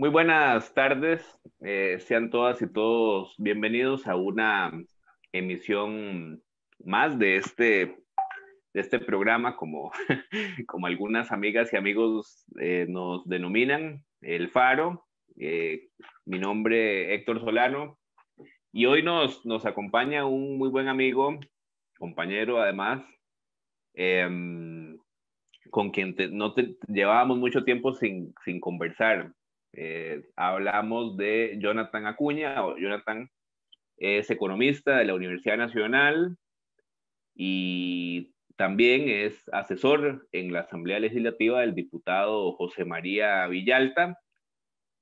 Muy buenas tardes, sean todas y todos bienvenidos a una emisión más de este programa, como, como algunas amigas y amigos nos denominan, El Faro. Mi nombre es Héctor Solano y hoy nos acompaña un muy buen amigo, compañero además, em, con quien llevábamos mucho tiempo sin conversar. Hablamos de Jonathan Acuña. Jonathan es economista de la Universidad Nacional y también es asesor en la Asamblea Legislativa del diputado José María Villalta.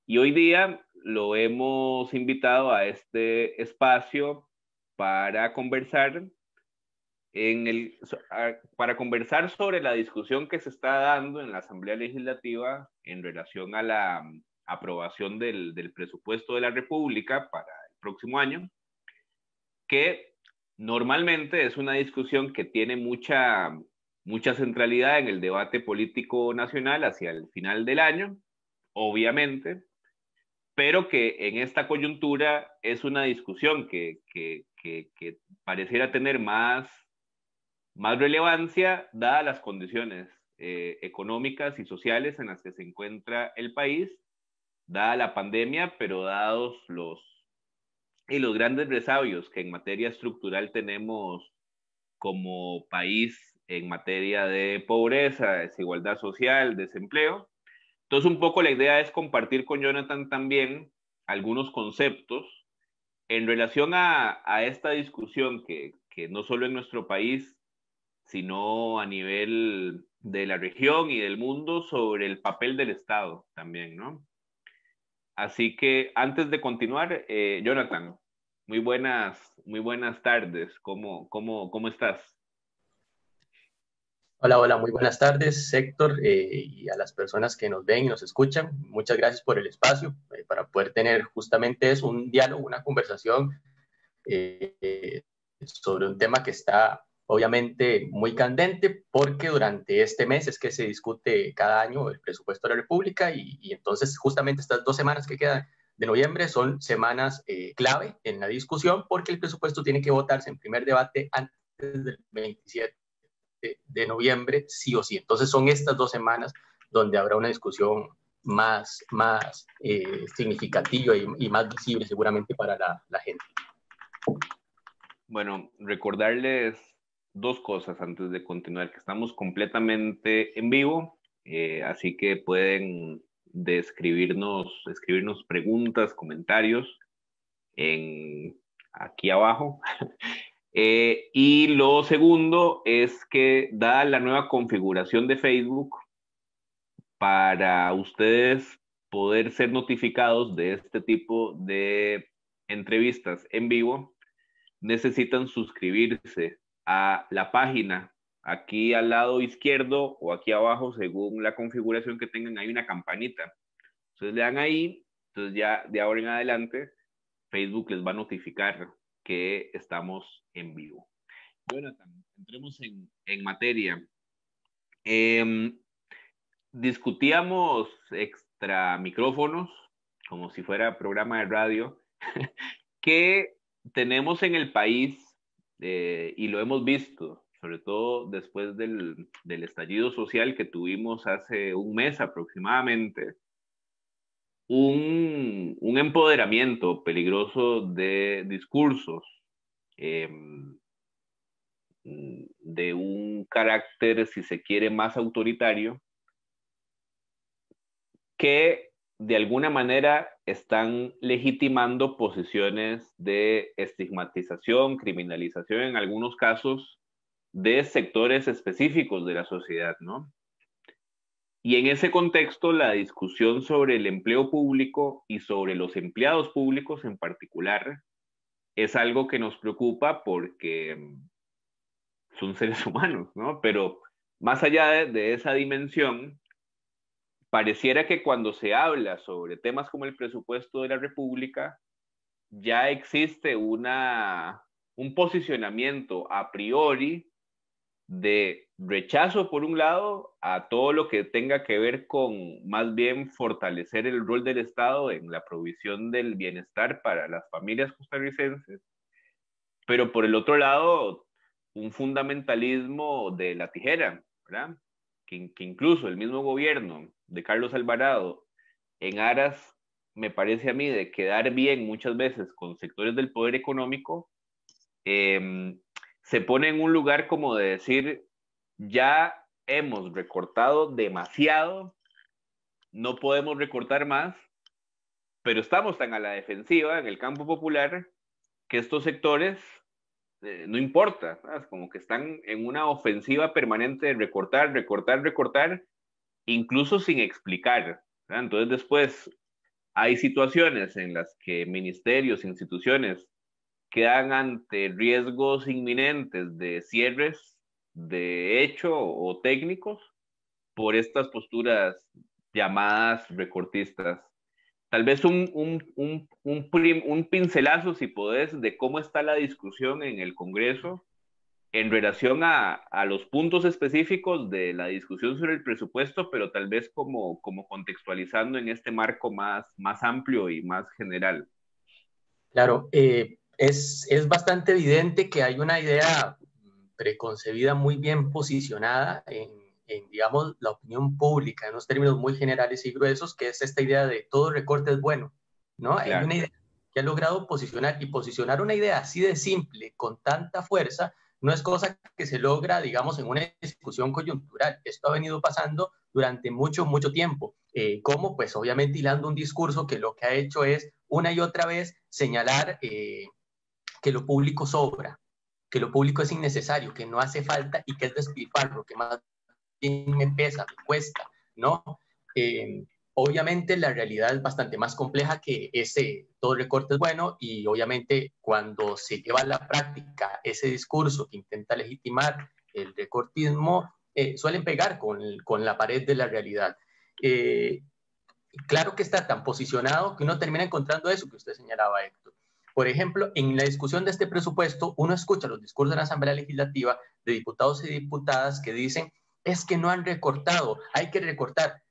Y hoy día lo hemos invitado a este espacio para conversar para conversar sobre la discusión que se está dando en la Asamblea Legislativa en relación a la aprobación del presupuesto de la República para el próximo año, que normalmente es una discusión que tiene mucha centralidad en el debate político nacional hacia el final del año, obviamente, pero que en esta coyuntura es una discusión que pareciera tener más relevancia dadas las condiciones económicas y sociales en las que se encuentra el país, dada la pandemia, pero dados los grandes resabios que en materia estructural tenemos como país en materia de pobreza, desigualdad social, desempleo. Entonces, un poco la idea es compartir con Jonathan también algunos conceptos en relación a esta discusión que no solo en nuestro país, sino a nivel de la región y del mundo sobre el papel del Estado también, ¿no? Así que antes de continuar, Jonathan, muy buenas tardes. ¿Cómo estás? Hola, hola, muy buenas tardes, Héctor, y a las personas que nos ven y nos escuchan. Muchas gracias por el espacio para poder tener justamente eso, un diálogo, una conversación sobre un tema que está obviamente muy candente porque durante este mes es que se discute cada año el presupuesto de la República y entonces justamente estas 2 semanas que quedan de noviembre son semanas clave en la discusión porque el presupuesto tiene que votarse en primer debate antes del 27 de noviembre, sí o sí. Entonces son estas 2 semanas donde habrá una discusión más significativa y más visible seguramente para la gente. Bueno, recordarles dos cosas antes de continuar, que estamos completamente en vivo, así que pueden escribirnos preguntas, comentarios aquí abajo. Y lo segundo es que, dada la nueva configuración de Facebook, para ustedes poder ser notificados de este tipo de entrevistas en vivo, necesitan suscribirse a la página. Aquí al lado izquierdo o aquí abajo, según la configuración que tengan, hay una campanita. Entonces le dan ahí, entonces ya de ahora en adelante Facebook les va a notificar que estamos en vivo. Jonathan, entremos en materia. Eh, Discutíamos extra micrófonos, como si fuera programa de radio, que tenemos en el país, y lo hemos visto, sobre todo después del estallido social que tuvimos hace un mes aproximadamente, un empoderamiento peligroso de discursos, eh, de un carácter, si se quiere, más autoritario, que de alguna manera están legitimando posiciones de estigmatización, criminalización en algunos casos de sectores específicos de la sociedad, ¿no? Y en ese contexto, la discusión sobre el empleo público y sobre los empleados públicos en particular es algo que nos preocupa porque son seres humanos, ¿no? Pero más allá de esa dimensión, pareciera que cuando se habla sobre temas como el presupuesto de la República, ya existe un posicionamiento a priori de rechazo, por un lado, a todo lo que tenga que ver con más bien fortalecer el rol del Estado en la provisión del bienestar para las familias costarricenses, pero por el otro lado, un fundamentalismo de la tijera, ¿verdad? Que incluso el mismo gobierno de Carlos Alvarado, en aras, me parece a mí, de quedar bien muchas veces con sectores del poder económico, se pone en un lugar como de decir, ya hemos recortado demasiado, no podemos recortar más, pero estamos tan a la defensiva en el campo popular que estos sectores no importa, ¿sabes? Como que están en una ofensiva permanente de recortar, recortar, recortar, incluso sin explicar, ¿verdad? Entonces después hay situaciones en las que ministerios, instituciones quedan ante riesgos inminentes de cierres de hecho o técnicos por estas posturas llamadas recortistas. Tal vez un pincelazo, si podés, de cómo está la discusión en el Congreso en relación a los puntos específicos de la discusión sobre el presupuesto, pero tal vez como contextualizando en este marco más amplio y más general. Claro, es bastante evidente que hay una idea preconcebida muy bien posicionada digamos, la opinión pública, en unos términos muy generales y gruesos, que es esta idea de todo recorte es bueno, ¿no? Hay Claro. una idea que ha logrado posicionar una idea así de simple, con tanta fuerza, no es cosa que se logra, digamos, en una discusión coyuntural. Esto ha venido pasando durante mucho, mucho tiempo. Como, pues, obviamente, hilando un discurso que lo que ha hecho es una y otra vez señalar que lo público sobra, que lo público es innecesario, que no hace falta y que es despilfarro, que más bien me pesa, me cuesta, ¿no? Obviamente la realidad es bastante más compleja que todo recorte es bueno, y obviamente cuando se lleva a la práctica ese discurso que intenta legitimar el recortismo, suelen pegar con la pared de la realidad. Claro que está tan posicionado que uno termina encontrando eso que usted señalaba, Héctor. Por ejemplo, en la discusión de este presupuesto, uno escucha los discursos de la Asamblea Legislativa de diputados y diputadas que dicen, es que no han recortado, hay que recortar,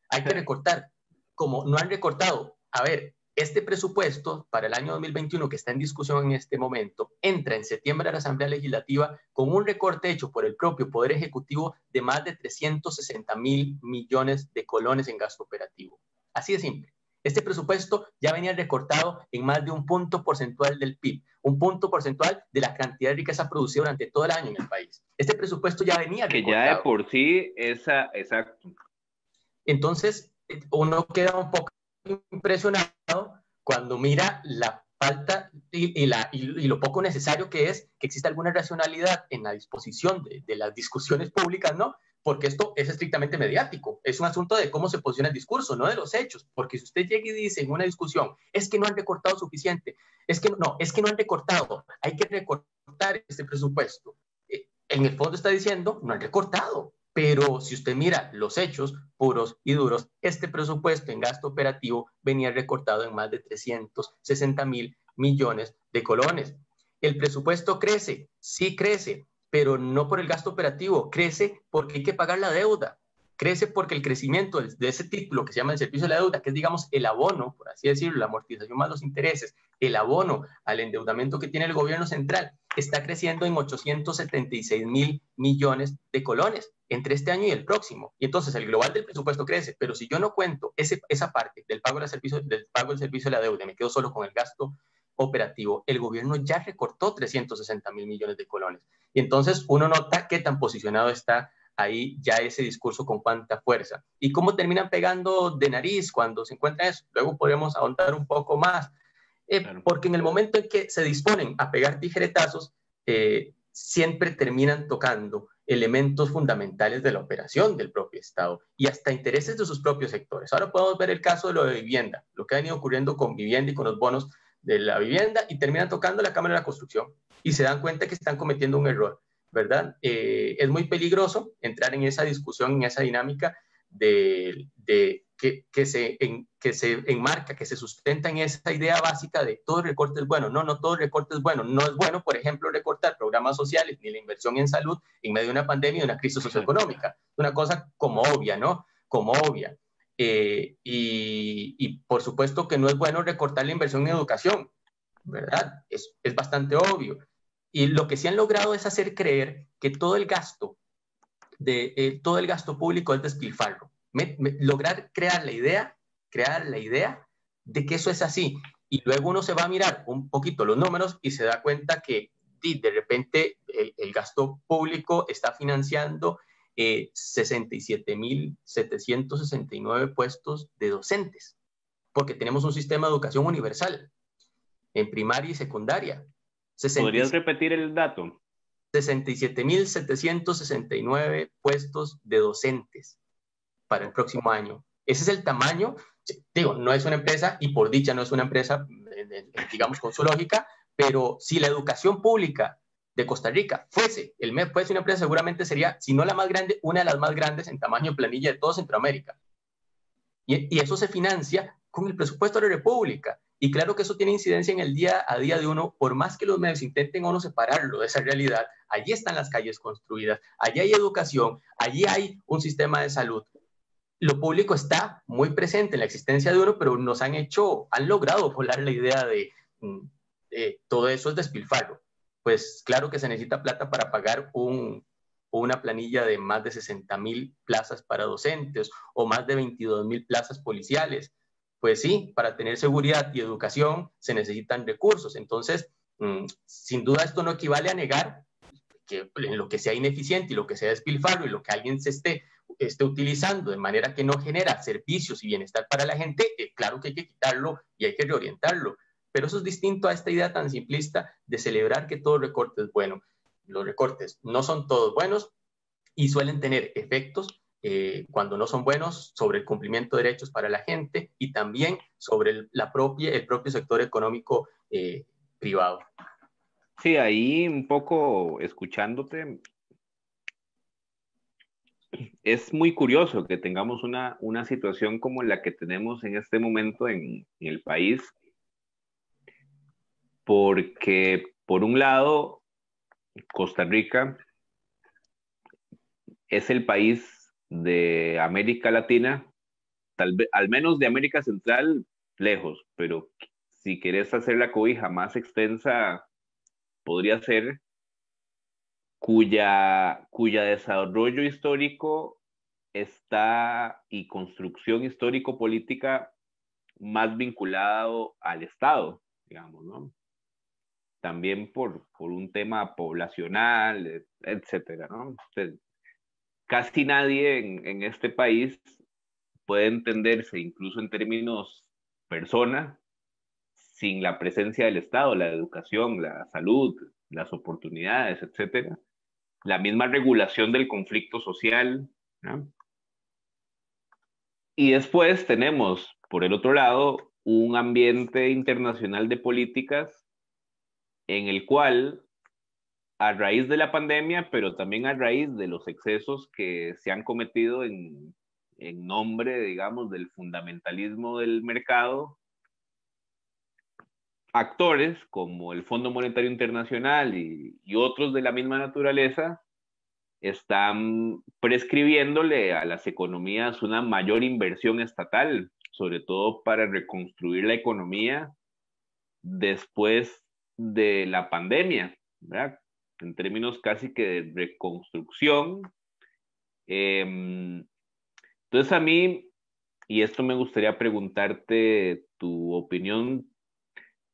como no han recortado. A ver, este presupuesto para el año 2021 que está en discusión en este momento, entra en septiembre a la Asamblea Legislativa con un recorte hecho por el propio Poder Ejecutivo de más de 360.000 millones de colones en gasto operativo. Así de simple. Este presupuesto ya venía recortado en más de un punto porcentual del PIB, un punto porcentual de la cantidad de riqueza producida durante todo el año en el país. Este presupuesto ya venía Que recortado. ya de por sí, exacto. Entonces, uno queda un poco impresionado cuando mira la falta y lo poco necesario que es que exista alguna racionalidad en la disposición de las discusiones públicas, ¿no? Porque esto es estrictamente mediático, es un asunto de cómo se posiciona el discurso, no de los hechos, porque si usted llega y dice en una discusión, es que no han recortado suficiente, es que no han recortado, hay que recortar este presupuesto. En el fondo está diciendo, no han recortado, pero si usted mira los hechos puros y duros, este presupuesto en gasto operativo venía recortado en más de 360.000 millones de colones. El presupuesto crece, sí crece, pero no por el gasto operativo, crece porque hay que pagar la deuda, crece porque el crecimiento de ese título que se llama el servicio de la deuda, que es, digamos, el abono, por así decirlo, la amortización más los intereses, el abono al endeudamiento que tiene el gobierno central, está creciendo en 876.000 millones de colones entre este año y el próximo. Y entonces el global del presupuesto crece, pero si yo no cuento esa parte del pago del servicio de la deuda, me quedo solo con el gasto operativo, el gobierno ya recortó 360.000 millones de colones. Y entonces uno nota qué tan posicionado está ahí ya ese discurso con cuánta fuerza. ¿Y cómo terminan pegando de nariz cuando se encuentra eso? Luego podemos ahondar un poco más. Claro. Porque en el momento en que se disponen a pegar tijeretazos, siempre terminan tocando elementos fundamentales de la operación del propio Estado y hasta intereses de sus propios sectores. Ahora podemos ver el caso de lo de vivienda, lo que ha venido ocurriendo con vivienda y con los bonos de la vivienda, y terminan tocando la Cámara de la Construcción y se dan cuenta que están cometiendo un error, ¿verdad? Es muy peligroso entrar en esa discusión, en esa dinámica de que se enmarca, que se sustenta en esa idea básica de todo recorte es bueno. No, no todo recorte es bueno. No es bueno, por ejemplo, recortar programas sociales ni la inversión en salud en medio de una pandemia y de una crisis socioeconómica. Una cosa como obvia, ¿no? Como obvia. Y por supuesto que no es bueno recortar la inversión en educación, ¿verdad? Es bastante obvio. Y lo que sí han logrado es hacer creer que todo el gasto público es despilfarro. Lograr crear la idea de que eso es así. Y luego uno se va a mirar un poquito los números y se da cuenta que de repente el gasto público está financiando 67.769 puestos de docentes, porque tenemos un sistema de educación universal en primaria y secundaria. ¿Podrías repetir el dato? 67.769 puestos de docentes para el próximo año. Ese es el tamaño. Digo, no es una empresa, y por dicha no es una empresa, digamos, con su lógica, pero si la educación pública de Costa Rica fuese una empresa, seguramente sería, si no la más grande, una de las más grandes en tamaño de planilla de toda Centroamérica. Y eso se financia con el presupuesto de la República. Y claro que eso tiene incidencia en el día a día de uno, por más que los medios intenten o no separarlo de esa realidad. Allí están las calles construidas, allí hay educación, allí hay un sistema de salud. Lo público está muy presente en la existencia de uno, pero han logrado volar la idea de todo eso es despilfarro. Pues claro que se necesita plata para pagar una planilla de más de 60.000 plazas para docentes o más de 22.000 plazas policiales. Pues sí, para tener seguridad y educación se necesitan recursos. Entonces, sin duda esto no equivale a negar que en lo que sea ineficiente y lo que sea despilfarro y lo que alguien se esté utilizando de manera que no genera servicios y bienestar para la gente, claro que hay que quitarlo y hay que reorientarlo. Pero eso es distinto a esta idea tan simplista de celebrar que todo recorte es bueno. Los recortes no son todos buenos y suelen tener efectos cuando no son buenos sobre el cumplimiento de derechos para la gente y también sobre el propio sector económico privado. Sí, ahí un poco escuchándote, es muy curioso que tengamos una situación como la que tenemos en este momento en el país, porque por un lado, Costa Rica es el país de América Latina, tal vez, al menos de América Central, lejos, pero si querés hacer la cobija más extensa, podría ser cuya desarrollo histórico está y construcción histórico-política más vinculado al Estado, digamos, ¿no? También por un tema poblacional, etcétera, ¿no? Entonces, casi nadie en este país puede entenderse, incluso en términos persona, sin la presencia del Estado, la educación, la salud, las oportunidades, etcétera. La misma regulación del conflicto social, ¿no? Y después tenemos, por el otro lado, un ambiente internacional de políticas en el cual, a raíz de la pandemia, pero también a raíz de los excesos que se han cometido en nombre, digamos, del fundamentalismo del mercado, actores como el Fondo Monetario Internacional y otros de la misma naturaleza están prescribiéndole a las economías una mayor inversión estatal, sobre todo para reconstruir la economía después de la pandemia, ¿verdad? En términos casi que de reconstrucción. Entonces a mí, y esto me gustaría preguntarte tu opinión,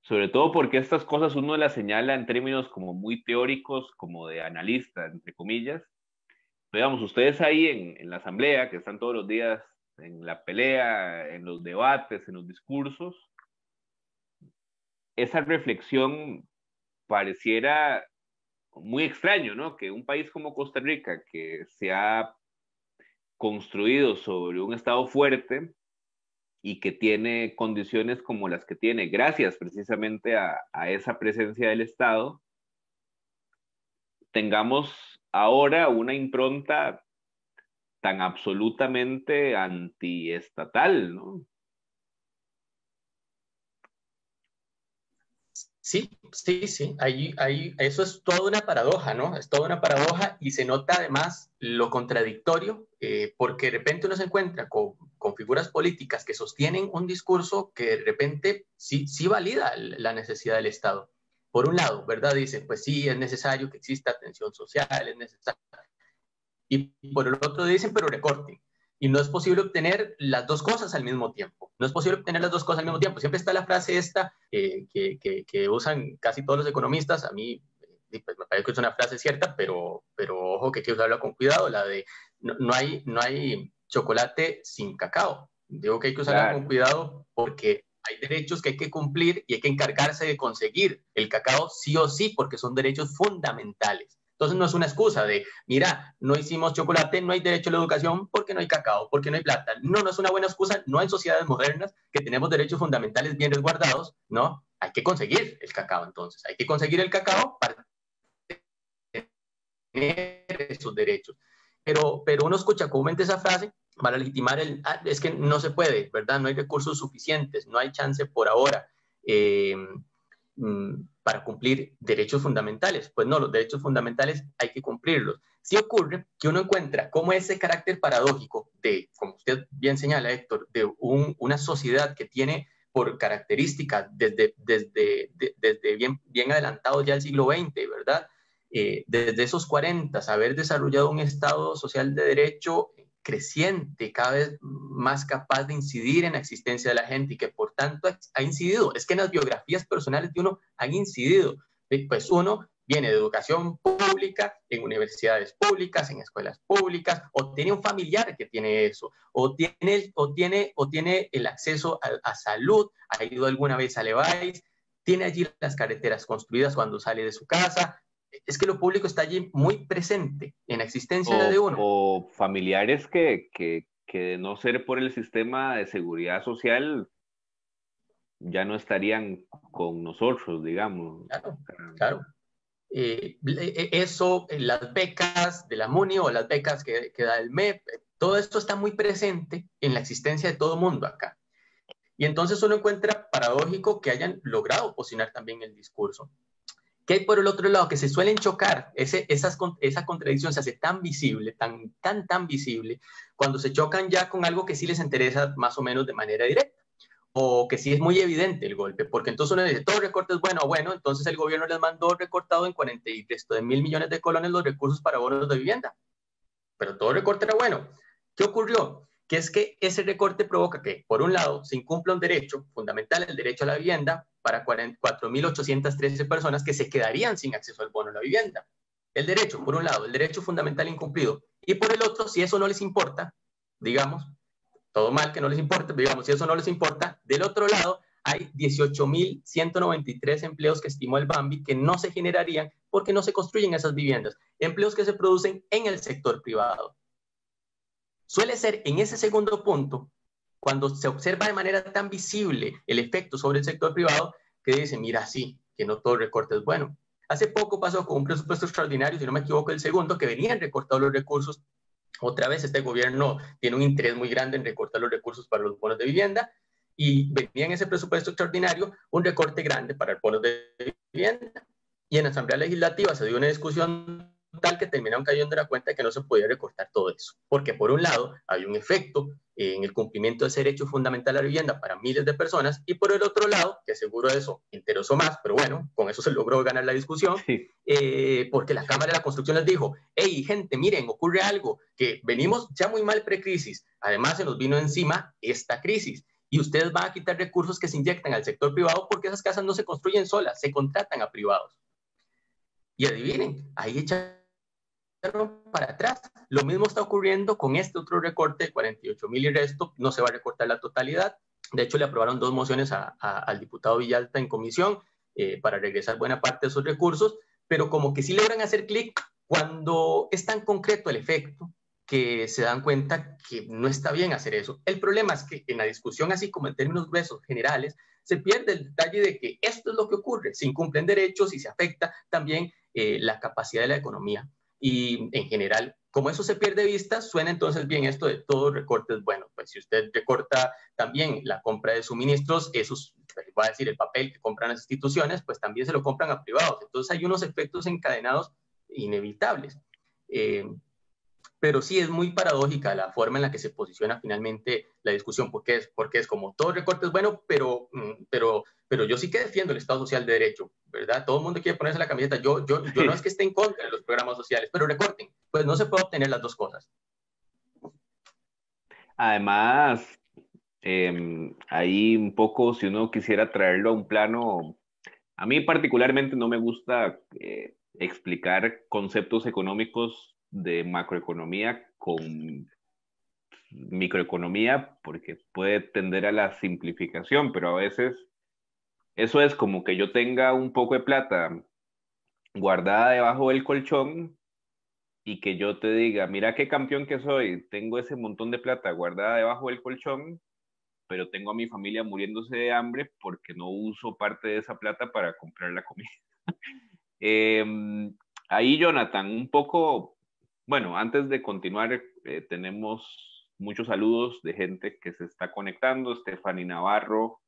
sobre todo porque estas cosas uno las señala en términos como muy teóricos, como de analista, entre comillas. Digamos, ustedes ahí en la asamblea, que están todos los días en la pelea, en los debates, en los discursos, esa reflexión pareciera muy extraño, ¿no? Que un país como Costa Rica, que se ha construido sobre un Estado fuerte y que tiene condiciones como las que tiene, gracias precisamente a esa presencia del Estado, tengamos ahora una impronta tan absolutamente antiestatal, ¿no? Sí, sí, sí, eso es toda una paradoja, ¿no? Es toda una paradoja y se nota además lo contradictorio, porque de repente uno se encuentra con figuras políticas que sostienen un discurso que de repente sí valida la necesidad del Estado. Por un lado, ¿verdad? Dicen, pues sí, es necesario que exista atención social, es necesario. Y por el otro dicen, pero recorten. Y no es posible obtener las dos cosas al mismo tiempo. No es posible obtener las dos cosas al mismo tiempo. Siempre está la frase esta que usan casi todos los economistas. A mí pues, me parece que es una frase cierta, pero ojo que hay que usarla con cuidado. La de no hay chocolate sin cacao. Digo que hay que usarla con cuidado porque hay derechos que hay que cumplir y hay que encargarse de conseguir el cacao sí o sí, porque son derechos fundamentales. Entonces no es una excusa de, mira, no hicimos chocolate, no hay derecho a la educación porque no hay cacao, porque no hay plata. No es una buena excusa, no en sociedades modernas que tenemos derechos fundamentales bien resguardados, ¿no? Hay que conseguir el cacao entonces, hay que conseguir el cacao para tener esos derechos. Pero uno escucha comúnmente esa frase para legitimar es que no se puede, ¿verdad? No hay recursos suficientes, no hay chance por ahora. Para cumplir derechos fundamentales. Pues no, los derechos fundamentales hay que cumplirlos. Sí ocurre que uno encuentra como ese carácter paradójico de, como usted bien señala, Héctor, de una sociedad que tiene por características desde bien adelantado ya el siglo XX, ¿verdad? Desde esos 40, haber desarrollado un Estado social de derecho creciente, cada vez más capaz de incidir en la existencia de la gente y que por tanto ha incidido. Es que en las biografías personales de uno han incidido. Pues uno viene de educación pública, en universidades públicas, en escuelas públicas, o tiene un familiar que tiene eso, o tiene el acceso a salud, ha ido alguna vez a Levi's, tiene allí las carreteras construidas cuando sale de su casa. Es que lo público está allí muy presente en la existencia de uno. O familiares que de no ser por el sistema de seguridad social ya no estarían con nosotros, digamos. Claro, claro. Eso, las becas de la MUNI o las becas que da el MEP, todo esto está muy presente en la existencia de todo mundo acá. Y entonces uno encuentra paradójico que hayan logrado posicionar también el discurso. Que hay por el otro lado que se suelen chocar, esa contradicción se hace tan visible, tan visible, cuando se chocan ya con algo que sí les interesa más o menos de manera directa, o que sí es muy evidente el golpe, porque entonces uno dice, todo recorte es bueno, entonces el gobierno les mandó recortado en 40 y resto de 1.000 millones de colones los recursos para bonos de vivienda, pero todo recorte era bueno. ¿Qué ocurrió? Que es que ese recorte provoca que, por un lado, se incumpla un derecho fundamental, el derecho a la vivienda, para 4.813 personas que se quedarían sin acceso al bono a la vivienda. El derecho, por un lado, el derecho fundamental incumplido. Y por el otro, si eso no les importa, digamos, todo mal que no les importa, digamos, si eso no les importa, del otro lado, hay 18.193 empleos que estimó el BAMBI que no se generarían porque no se construyen esas viviendas. Empleos que se producen en el sector privado. Suele ser en ese segundo punto, cuando se observa de manera tan visible el efecto sobre el sector privado, que dice, mira, sí, que no todo recorte es bueno. Hace poco pasó con un presupuesto extraordinario, si no me equivoco, el segundo, que venían recortados los recursos. Otra vez este gobierno tiene un interés muy grande en recortar los recursos para los bonos de vivienda y venía en ese presupuesto extraordinario un recorte grande para el bono de vivienda. Y en la Asamblea Legislativa se dio una discusión tal que terminaron cayendo en la cuenta de que no se podía recortar todo eso. Porque por un lado hay un efecto en el cumplimiento de ese derecho fundamental a la vivienda para miles de personas y por el otro lado, que seguro eso interesó más, pero bueno, con eso se logró ganar la discusión, sí. Porque la Cámara de la Construcción les dijo, hey gente, miren, ocurre algo, que venimos ya muy mal precrisis, además se nos vino encima esta crisis y ustedes van a quitar recursos que se inyectan al sector privado porque esas casas no se construyen solas, se contratan a privados. Y adivinen, ahí echaron para atrás. Lo mismo está ocurriendo con este otro recorte de 48.000 y resto, no se va a recortar la totalidad. De hecho, le aprobaron 2 mociones al diputado Villalta en comisión para regresar buena parte de esos recursos, pero como que sí logran hacer clic cuando es tan concreto el efecto que se dan cuenta que no está bien hacer eso. El problema es que en la discusión, así como en términos gruesos generales, se pierde el detalle de que esto es lo que ocurre, se incumplen derechos y se afecta también la capacidad de la economía. Y en general como eso se pierde de vista, suena entonces bien esto de todo recorte es bueno. Pues si usted recorta también la compra de suministros, esos, va a decir, el papel que compran las instituciones, pues también se lo compran a privados. Entonces hay unos efectos encadenados inevitables. Pero sí es muy paradójica la forma en la que se posiciona finalmente la discusión, porque es como todo recorte es bueno, pero yo sí que defiendo el Estado Social de Derecho, ¿verdad? Todo el mundo quiere ponerse la camiseta. Yo no es que esté en contra de los programas sociales, pero recorten. Pues no se puede obtener las dos cosas. Además, ahí un poco, si uno quisiera traerlo a un plano, a mí particularmente no me gusta explicar conceptos económicos de macroeconomía con microeconomía, porque puede tender a la simplificación, pero a veces eso es como que yo tenga un poco de plata guardada debajo del colchón y que yo te diga, mira qué campeón que soy, tengo ese montón de plata guardada debajo del colchón, pero tengo a mi familia muriéndose de hambre porque no uso parte de esa plata para comprar la comida. Eh, ahí, Jonathan, un poco, bueno, antes de continuar, tenemos muchos saludos de gente que se está conectando, Stephanie Navarro,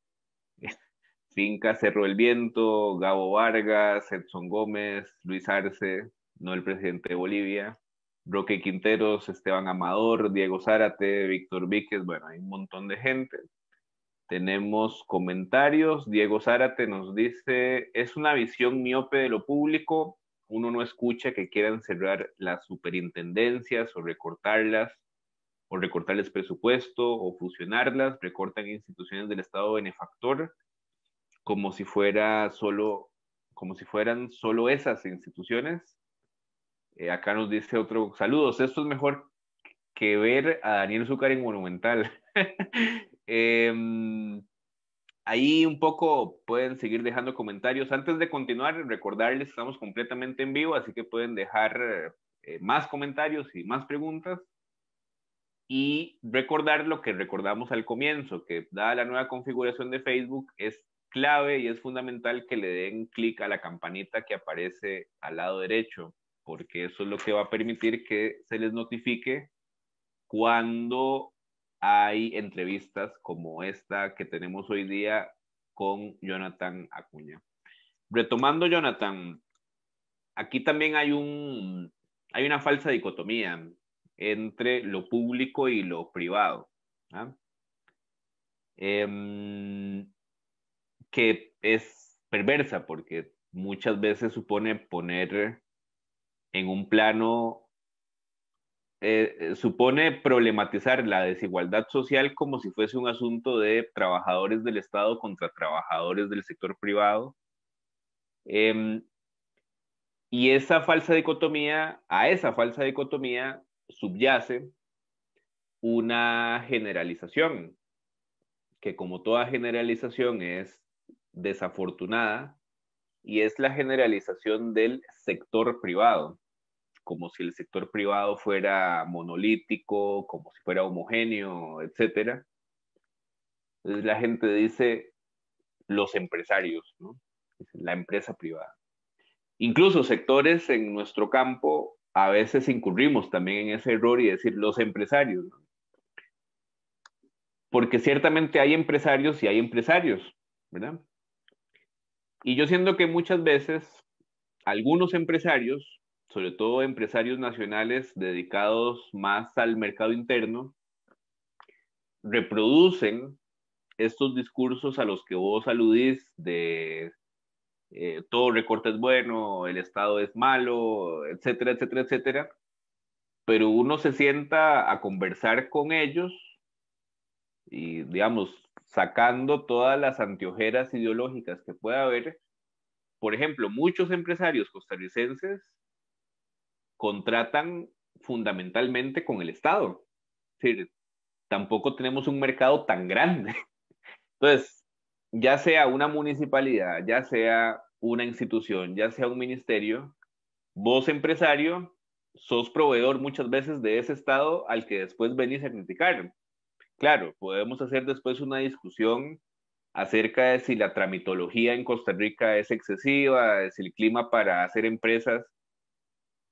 Finca Cerro del Viento, Gabo Vargas, Edson Gómez, Luis Arce, no el presidente de Bolivia, Roque Quinteros, Esteban Amador, Diego Zárate, Víctor Víquez, bueno, hay un montón de gente. Tenemos comentarios. Diego Zárate nos dice, es una visión miope de lo público. Uno no escucha que quieran cerrar las superintendencias o recortarles presupuesto, o fusionarlas, recortan instituciones del Estado benefactor como si como si fueran solo esas instituciones. Acá nos dice otro, saludos, esto es mejor que ver a Daniel Zúcar en Monumental. Ahí un poco pueden seguir dejando comentarios. Antes de continuar, recordarles que estamos completamente en vivo, así que pueden dejar más comentarios y más preguntas. Y recordar lo que recordamos al comienzo, que dada la nueva configuración de Facebook, es clave y es fundamental que le den clic a la campanita que aparece al lado derecho, porque eso es lo que va a permitir que se les notifique cuando hay entrevistas como esta que tenemos hoy día con Jonathan Acuña. Retomando, Jonathan, aquí también hay una falsa dicotomía entre lo público y lo privado, ¿ah? Que es perversa porque muchas veces supone poner en un plano supone problematizar la desigualdad social como si fuese un asunto de trabajadores del Estado contra trabajadores del sector privado. Y a esa falsa dicotomía subyace una generalización, que como toda generalización es desafortunada, y es la generalización del sector privado, como si el sector privado fuera monolítico, como si fuera homogéneo, etcétera. Entonces la gente dice los empresarios, ¿no? La empresa privada. Incluso sectores en nuestro campo a veces incurrimos también en ese error y decir los empresarios, ¿no? Porque ciertamente hay empresarios y hay empresarios, ¿verdad? Y yo siento que muchas veces algunos empresarios, sobre todo empresarios nacionales dedicados más al mercado interno, reproducen estos discursos a los que vos aludís de todo recorte es bueno, el Estado es malo, etcétera, etcétera, etcétera, pero uno se sienta a conversar con ellos y, digamos, sacando todas las anteojeras ideológicas que pueda haber. Por ejemplo, muchos empresarios costarricenses contratan fundamentalmente con el Estado. Es decir, tampoco tenemos un mercado tan grande. Entonces, ya sea una municipalidad, ya sea una institución, ya sea un ministerio, vos empresario, sos proveedor muchas veces de ese Estado al que después venís a criticar. Claro, podemos hacer después una discusión acerca de si la tramitología en Costa Rica es excesiva, de si el clima para hacer empresas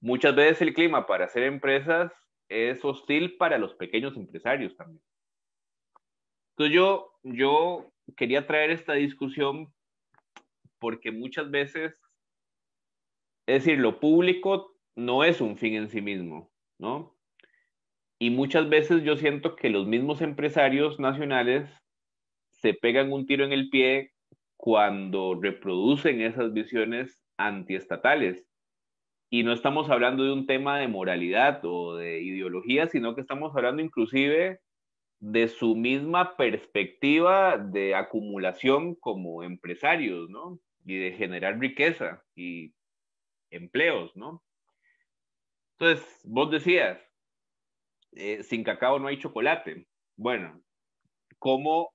muchas veces el clima para hacer empresas es hostil para los pequeños empresarios también. Entonces yo quería traer esta discusión porque muchas veces, es decir, lo público no es un fin en sí mismo, ¿no? Y muchas veces yo siento que los mismos empresarios nacionales se pegan un tiro en el pie cuando reproducen esas visiones antiestatales. Y no estamos hablando de un tema de moralidad o de ideología, sino que estamos hablando inclusive de su misma perspectiva de acumulación como empresarios, ¿no? Y de generar riqueza y empleos, ¿no? Entonces, vos decías, sin cacao no hay chocolate. Bueno, ¿cómo,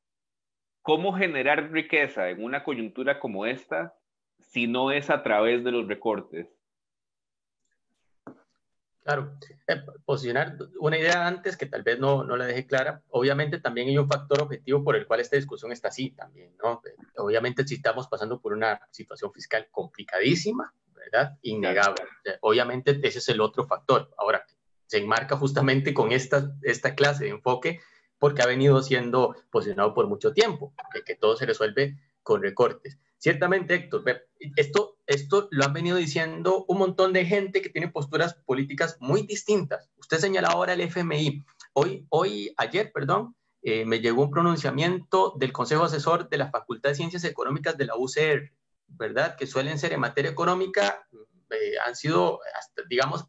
¿cómo generar riqueza en una coyuntura como esta si no es a través de los recortes? Claro, posicionar una idea antes que tal vez no la dejé clara. Obviamente también hay un factor objetivo por el cual esta discusión está así también, ¿no? Obviamente si estamos pasando por una situación fiscal complicadísima, ¿verdad? Innegable. Claro. Obviamente ese es el otro factor. Ahora, se enmarca justamente con esta clase de enfoque porque ha venido siendo posicionado por mucho tiempo, que todo se resuelve con recortes. Ciertamente, Héctor, esto lo han venido diciendo un montón de gente que tiene posturas políticas muy distintas. Usted señala ahora el FMI. Ayer, me llegó un pronunciamiento del Consejo Asesor de la Facultad de Ciencias Económicas de la UCR, ¿verdad? Que suelen ser en materia económica, han sido,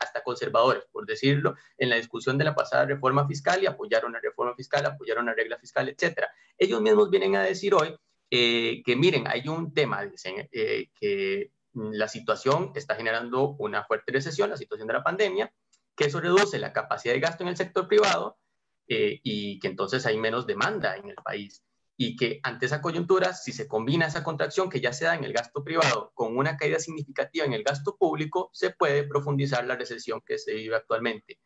hasta conservadores, por decirlo, en la discusión de la pasada reforma fiscal y apoyaron la reforma fiscal, apoyaron la regla fiscal, etcétera. Ellos mismos vienen a decir hoy que miren, hay un tema, dicen, que la situación está generando una fuerte recesión, la situación de la pandemia, que eso reduce la capacidad de gasto en el sector privado y que entonces hay menos demanda en el país. Y que ante esa coyuntura, si se combina esa contracción que ya se da en el gasto privado con una caída significativa en el gasto público, se puede profundizar la recesión que se vive actualmente.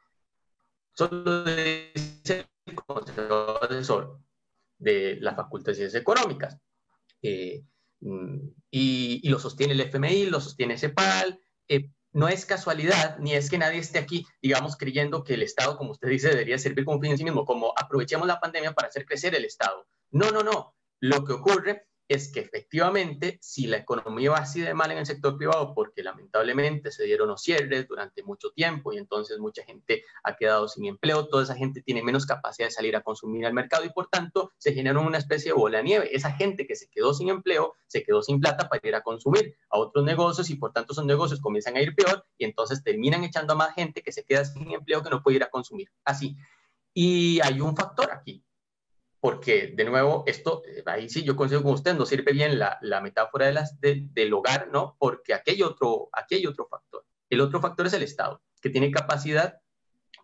Solo dice el Consejo Asesor de la Facultad de Ciencias Económicas. Y lo sostiene el FMI, lo sostiene CEPAL. No es casualidad, ni es que nadie esté aquí, digamos, creyendo que el Estado, como usted dice, debería servir como fin en sí mismo, como aprovechemos la pandemia para hacer crecer el Estado. No. Lo que ocurre es que efectivamente, si la economía va así de mal en el sector privado, porque lamentablemente se dieron los cierres durante mucho tiempo y entonces mucha gente ha quedado sin empleo, toda esa gente tiene menos capacidad de salir a consumir al mercado y por tanto se genera una especie de bola de nieve. Esa gente que se quedó sin empleo, se quedó sin plata para ir a consumir a otros negocios y por tanto esos negocios comienzan a ir peor y entonces terminan echando a más gente que se queda sin empleo que no puede ir a consumir. Así. Y hay un factor aquí. Porque, de nuevo, esto, ahí sí yo coincido con usted, no sirve bien la metáfora del hogar, ¿no? Porque aquí hay otro factor. El otro factor es el Estado, que tiene capacidad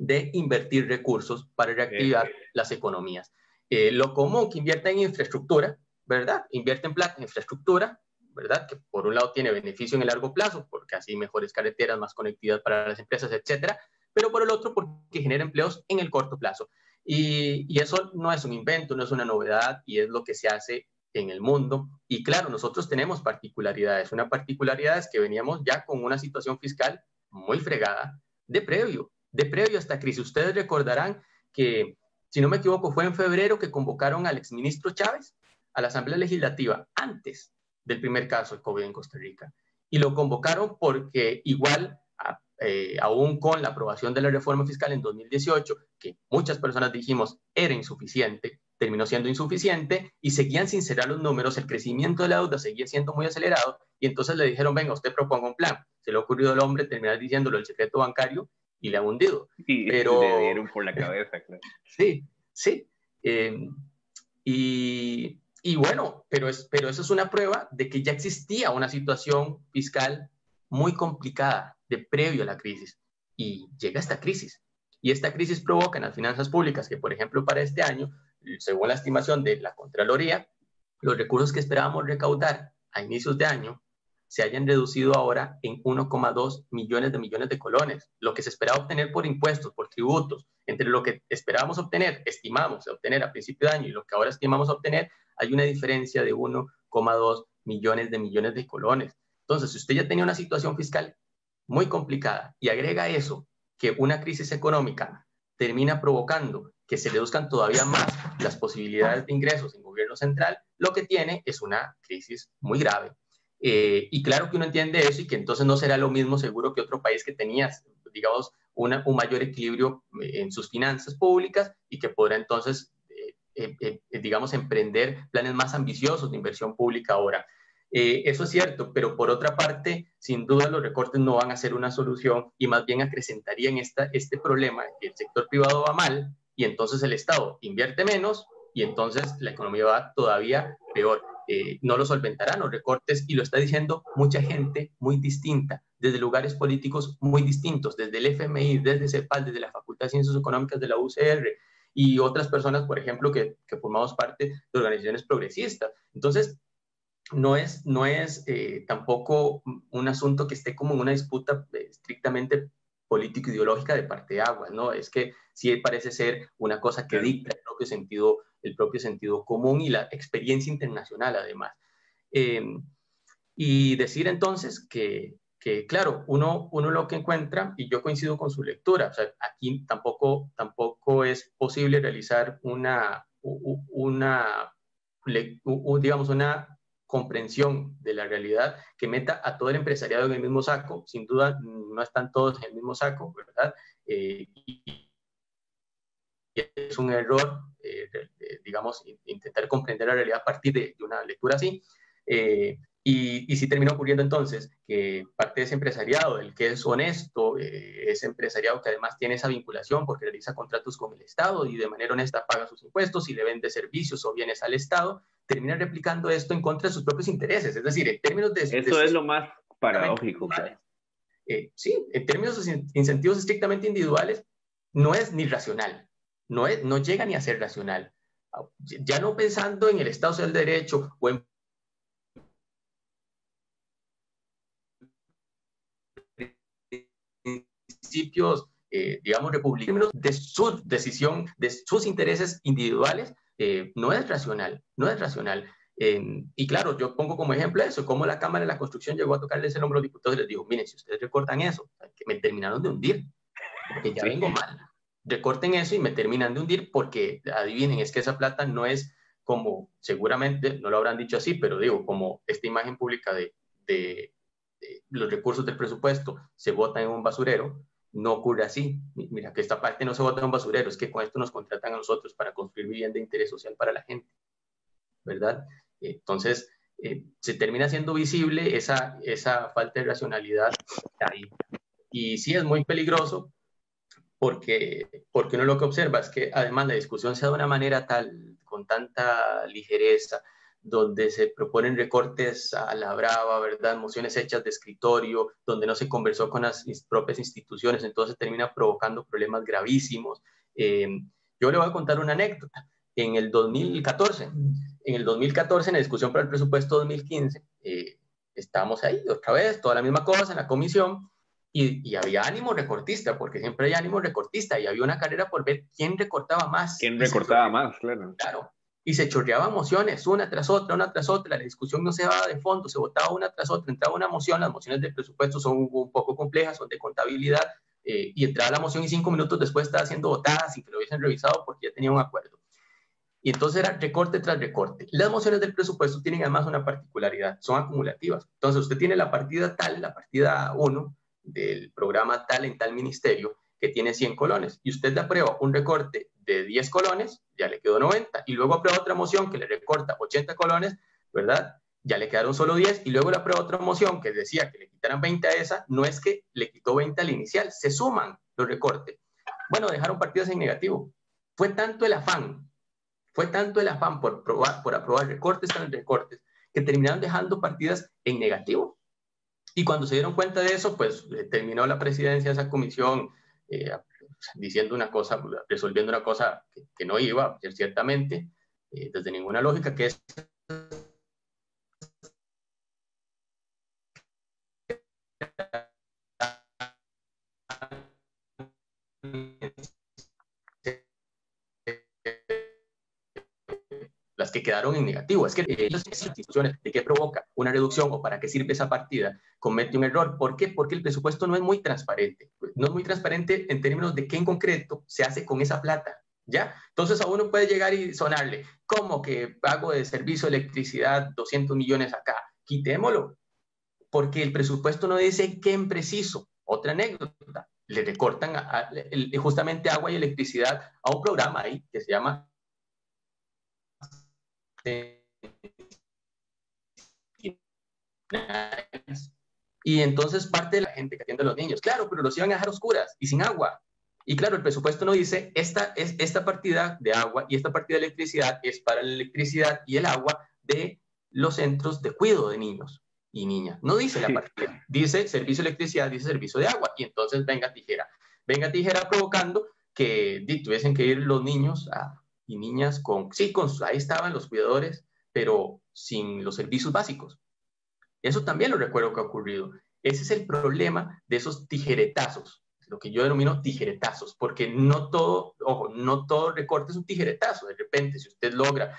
de invertir recursos para reactivar las economías. Lo común que invierta en infraestructura, ¿verdad? Invierte en plata en infraestructura, ¿verdad? Que por un lado tiene beneficio en el largo plazo, porque así mejores carreteras, más conectividad para las empresas, etcétera, pero por el otro porque genera empleos en el corto plazo. Y eso no es un invento, no es una novedad y es lo que se hace en el mundo. Y claro, nosotros tenemos particularidades. Una particularidad es que veníamos ya con una situación fiscal muy fregada de previo a esta crisis. Ustedes recordarán que, si no me equivoco, fue en febrero que convocaron al exministro Chávez a la Asamblea Legislativa antes del primer caso de COVID en Costa Rica. Y lo convocaron porque igual aún con la aprobación de la reforma fiscal en 2018, que muchas personas dijimos era insuficiente, terminó siendo insuficiente y seguían sin cerrar los números, el crecimiento de la deuda seguía siendo muy acelerado y entonces le dijeron, venga, usted proponga un plan. Se le ha ocurrido al hombre terminar diciéndolo el secreto bancario y le ha hundido. Y pero le dieron por la cabeza, claro. Sí. Y bueno, pero eso es una prueba de que ya existía una situación fiscal muy complicada de previo a la crisis. Y llega esta crisis. Y esta crisis provoca en las finanzas públicas que, por ejemplo, para este año, según la estimación de la Contraloría, los recursos que esperábamos recaudar a inicios de año se hayan reducido ahora en 1,2 millones de colones. Lo que se esperaba obtener por impuestos, por tributos, entre lo que esperábamos obtener, estimamos obtener a principio de año y lo que ahora estimamos obtener, hay una diferencia de 1,2 millones de colones. Entonces, si usted ya tenía una situación fiscal muy complicada, y agrega eso, que una crisis económica termina provocando que se reduzcan todavía más las posibilidades de ingresos en gobierno central, lo que tiene es una crisis muy grave. Y claro que uno entiende eso y que entonces no será lo mismo seguro que otro país que tenía, digamos, un mayor equilibrio en sus finanzas públicas y que podrá entonces, digamos, emprender planes más ambiciosos de inversión pública ahora. Eso es cierto, pero por otra parte, sin duda los recortes no van a ser una solución y más bien acrecentarían este problema, que el sector privado va mal y entonces el Estado invierte menos y entonces la economía va todavía peor. No lo solventarán los recortes y lo está diciendo mucha gente muy distinta, desde lugares políticos muy distintos, desde el FMI, desde CEPAL, desde la Facultad de Ciencias Económicas de la UCR y otras personas, por ejemplo, que formamos parte de organizaciones progresistas. Entonces, no es tampoco un asunto que esté como en una disputa estrictamente político-ideológica de parte de Aguas, ¿no? Es que sí parece ser una cosa que dicta el propio sentido común y la experiencia internacional, además. Eh, y decir entonces claro, uno lo que encuentra, y yo coincido con su lectura, o sea, aquí tampoco es posible realizar digamos, una comprensión de la realidad que meta a todo el empresariado en el mismo saco. Sin duda, no están todos en el mismo saco, ¿verdad? Y es un error, digamos, intentar comprender la realidad a partir de una lectura así. Y sí termina ocurriendo entonces que parte de ese empresariado, el que es honesto, ese empresariado que además tiene esa vinculación porque realiza contratos con el Estado y de manera honesta paga sus impuestos y le vende servicios o bienes al Estado, termina replicando esto en contra de sus propios intereses. Es decir, en términos de... Eso es lo más paradójico. Sí, en términos de incentivos estrictamente individuales, no es ni racional, no llega ni a ser racional. Ya no pensando en el Estado social de Derecho o en principios, digamos, republicanos, de su decisión, de sus intereses individuales, no es racional, no es racional. Y claro, yo pongo como ejemplo eso, cómo la Cámara de la Construcción llegó a tocarles el hombro a los diputados y les dijo, miren, si ustedes recortan eso, que me terminaron de hundir, porque ya vengo mal. Recorten eso y me terminan de hundir porque, adivinen, es que esa plata no es como, seguramente, no lo habrán dicho así, pero digo, como esta imagen pública de los recursos del presupuesto se botan en un basurero, no ocurre así. Mira, que esta parte no se bota en un basurero, es que con esto nos contratan a nosotros para construir vivienda de interés social para la gente, ¿verdad? Entonces, se termina siendo visible esa falta de racionalidad ahí. Y sí es muy peligroso porque uno lo que observa es que además la discusión se da de una manera tal, con tanta ligereza, donde se proponen recortes a la brava, ¿verdad? Mociones hechas de escritorio, donde no se conversó con las propias instituciones, entonces termina provocando problemas gravísimos. Yo le voy a contar una anécdota. En el 2014, en la discusión para el presupuesto 2015, estábamos ahí otra vez, toda la misma cosa en la comisión, y había ánimo recortista, porque siempre hay ánimo recortista, y había una carrera por ver quién recortaba más. ¿Quién recortaba más? Claro. Claro. Y se chorreaban mociones, una tras otra, la discusión no se daba de fondo, se votaba una tras otra, entraba una moción, las mociones del presupuesto son un poco complejas, son de contabilidad, y entraba la moción y 5 minutos después estaba siendo votada sin que lo hubiesen revisado porque ya tenía un acuerdo. Y entonces era recorte tras recorte. Las mociones del presupuesto tienen además una particularidad, son acumulativas. Entonces usted tiene la partida tal, la partida 1 del programa tal en tal ministerio, que tiene 100 colones, y usted le aprueba un recorte de 10 colones, ya le quedó 90, y luego aprueba otra moción que le recorta 80 colones, ¿verdad? Ya le quedaron solo 10, y luego le aprueba otra moción que decía que le quitaran 20 a esa, no es que le quitó 20 al inicial, se suman los recortes. Bueno, dejaron partidas en negativo. Fue tanto el afán por aprobar recortes tras recortes, que terminaron dejando partidas en negativo. Y cuando se dieron cuenta de eso, pues terminó la presidencia de esa comisión diciendo una cosa, resolviendo una cosa que no iba, ciertamente, desde ninguna lógica, que es las que que quedaron en negativo. Es que las instituciones, ¿de qué provoca una reducción o para qué sirve esa partida? Comete un error. ¿Por qué? Porque el presupuesto no es muy transparente. No es muy transparente en términos de qué en concreto se hace con esa plata, ¿ya? Entonces a uno puede llegar y sonarle, ¿cómo que pago de servicio de electricidad 200 millones acá? Quitémoslo, porque el presupuesto no dice qué en preciso. Otra anécdota, le recortan justamente agua y electricidad a un programa ahí que se llama y entonces parte de la gente que atiende a los niños, claro, pero los iban a dejar oscuras y sin agua. Y claro, el presupuesto no dice, esta partida de agua y esta partida de electricidad es para la electricidad y el agua de los centros de cuidado de niños y niñas. No dice la partida, dice servicio de electricidad, dice servicio de agua. Y entonces venga tijera provocando que tuviesen que ir los niños y niñas ahí estaban los cuidadores, pero sin los servicios básicos. Eso también lo recuerdo que ha ocurrido. Ese es el problema de esos tijeretazos, lo que yo denomino tijeretazos, porque no todo, ojo, no todo recorte es un tijeretazo. De repente, si usted logra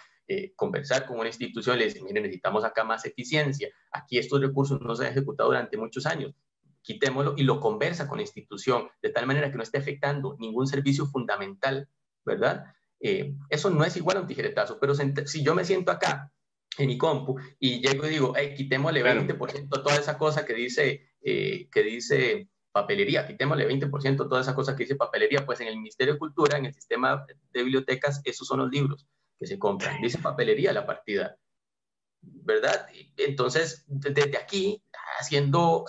conversar con una institución, le dice, mire, necesitamos acá más eficiencia, aquí estos recursos no se han ejecutado durante muchos años, quitémoslo, y lo conversa con la institución, de tal manera que no esté afectando ningún servicio fundamental, ¿verdad? Eso no es igual a un tijeretazo, pero si yo me siento acá en mi compu y llego y digo, hey, quitémosle 20% toda esa cosa que dice papelería, quitémosle 20% toda esa cosa que dice papelería, pues en el Ministerio de Cultura, en el sistema de bibliotecas, esos son los libros que se compran, dice papelería la partida, ¿verdad? Entonces, desde aquí, haciendo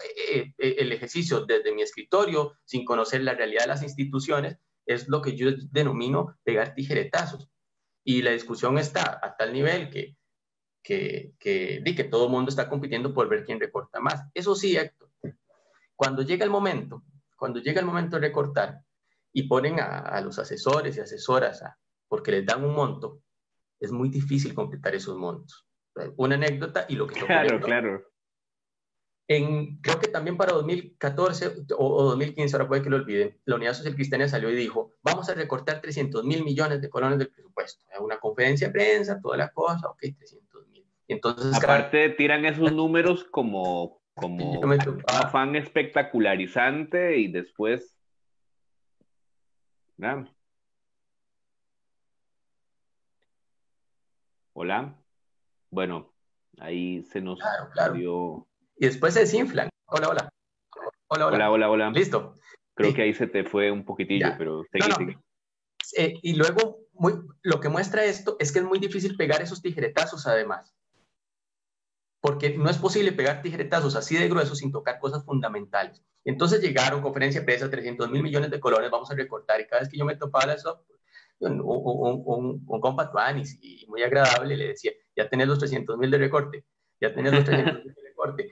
el ejercicio desde mi escritorio, sin conocer la realidad de las instituciones, es lo que yo denomino pegar tijeretazos. Y la discusión está a tal nivel que todo el mundo está compitiendo por ver quién recorta más. Eso sí, Héctor, cuando llega el momento de recortar y ponen a los asesores y asesoras porque les dan un monto, es muy difícil completar esos montos. Una anécdota y lo que está ocurriendo. Claro. Creo que también para 2014 o 2015, ahora puede que lo olviden, la Unidad Social Cristiana salió y dijo, vamos a recortar 300 mil millones de colones del presupuesto. Una conferencia de prensa, toda la cosa, ok, 300 mil. Entonces, aparte tiran esos números como un afán espectacularizante y después... ¿no? Hola. Bueno, ahí se nos dio... Y después se desinflan. Hola. Listo. Creo que ahí se te fue un poquitillo, pero sigue. Y luego, lo que muestra esto es que es muy difícil pegar esos tijeretazos además. Porque no es posible pegar tijeretazos así de gruesos sin tocar cosas fundamentales. Entonces llegaron, conferencia de prensa, 300 mil millones de colones, vamos a recortar. Y cada vez que yo me topaba eso, un compa tuanis y muy agradable le decía, ya tenés los 300 mil de recorte, ya tenés los 300 mil de recorte.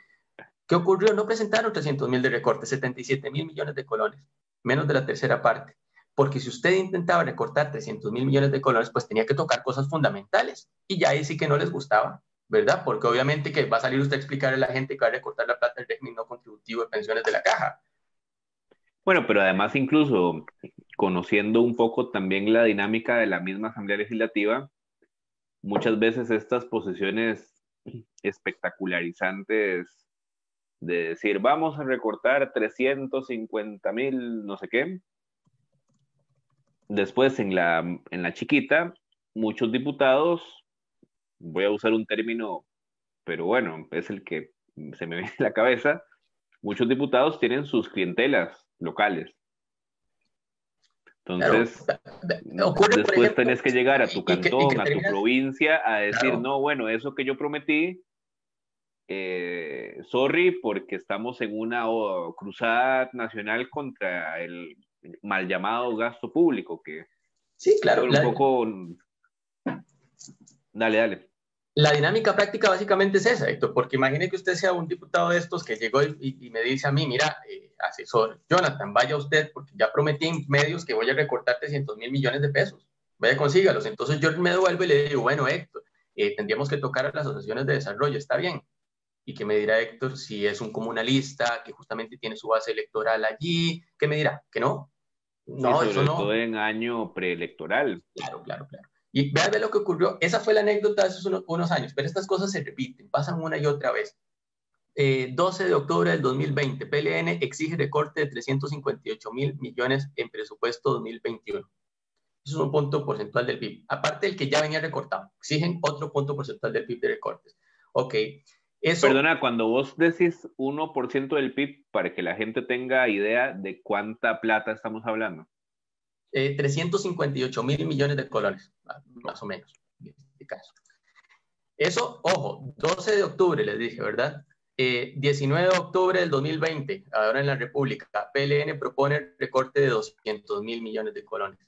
¿Qué ocurrió? No presentaron 300 mil de recorte, 77 mil millones de colones, menos de la tercera parte. Porque si usted intentaba recortar 300 mil millones de colones, pues tenía que tocar cosas fundamentales. Y ya ahí sí que no les gustaba, ¿verdad? Porque obviamente que va a salir usted a explicarle a la gente que va a recortar la plata del régimen no contributivo de pensiones de la caja. Bueno, pero además incluso conociendo un poco también la dinámica de la misma Asamblea Legislativa, muchas veces estas posiciones espectacularizantes de decir, vamos a recortar 350 mil, no sé qué. Después, en la chiquita, muchos diputados, voy a usar un término, pero bueno, es el que se me viene a la cabeza, muchos diputados tienen sus clientelas locales. Entonces, claro, después tenés que llegar a tu cantón, a tu provincia, a decir, claro, no, bueno, eso que yo prometí, sorry, porque estamos en una cruzada nacional contra el mal llamado gasto público, que sí, claro, un poco... Dale. La dinámica práctica básicamente es esa, Héctor, porque imagine que usted sea un diputado de estos que llegó y me dice a mí, mira, asesor Jonathan, vaya usted, porque ya prometí en medios que voy a recortar 300 mil millones de pesos, vaya, consígalos. Entonces yo me devuelvo y le digo, bueno, Héctor, tendríamos que tocar a las asociaciones de desarrollo, está bien. Y que me dirá Héctor si es un comunalista que justamente tiene su base electoral allí, ¿qué me dirá? ¿Que no? No, sí, eso no. Todo en año preelectoral. Claro. Y vea lo que ocurrió. Esa fue la anécdota de esos unos años, pero estas cosas se repiten, pasan una y otra vez. 12 de octubre del 2020, PLN exige recorte de 358 mil millones en presupuesto 2021. Eso es un punto porcentual del PIB. Aparte del que ya venía recortado, exigen otro punto porcentual del PIB de recortes. Ok, eso... Perdona, cuando vos decís 1% del PIB, para que la gente tenga idea de cuánta plata estamos hablando. 358 mil millones de colones, más o menos, en este caso. Eso, ojo, 12 de octubre les dije, ¿verdad? 19 de octubre del 2020, ahora en la República, PLN propone recorte de 200 mil millones de colones.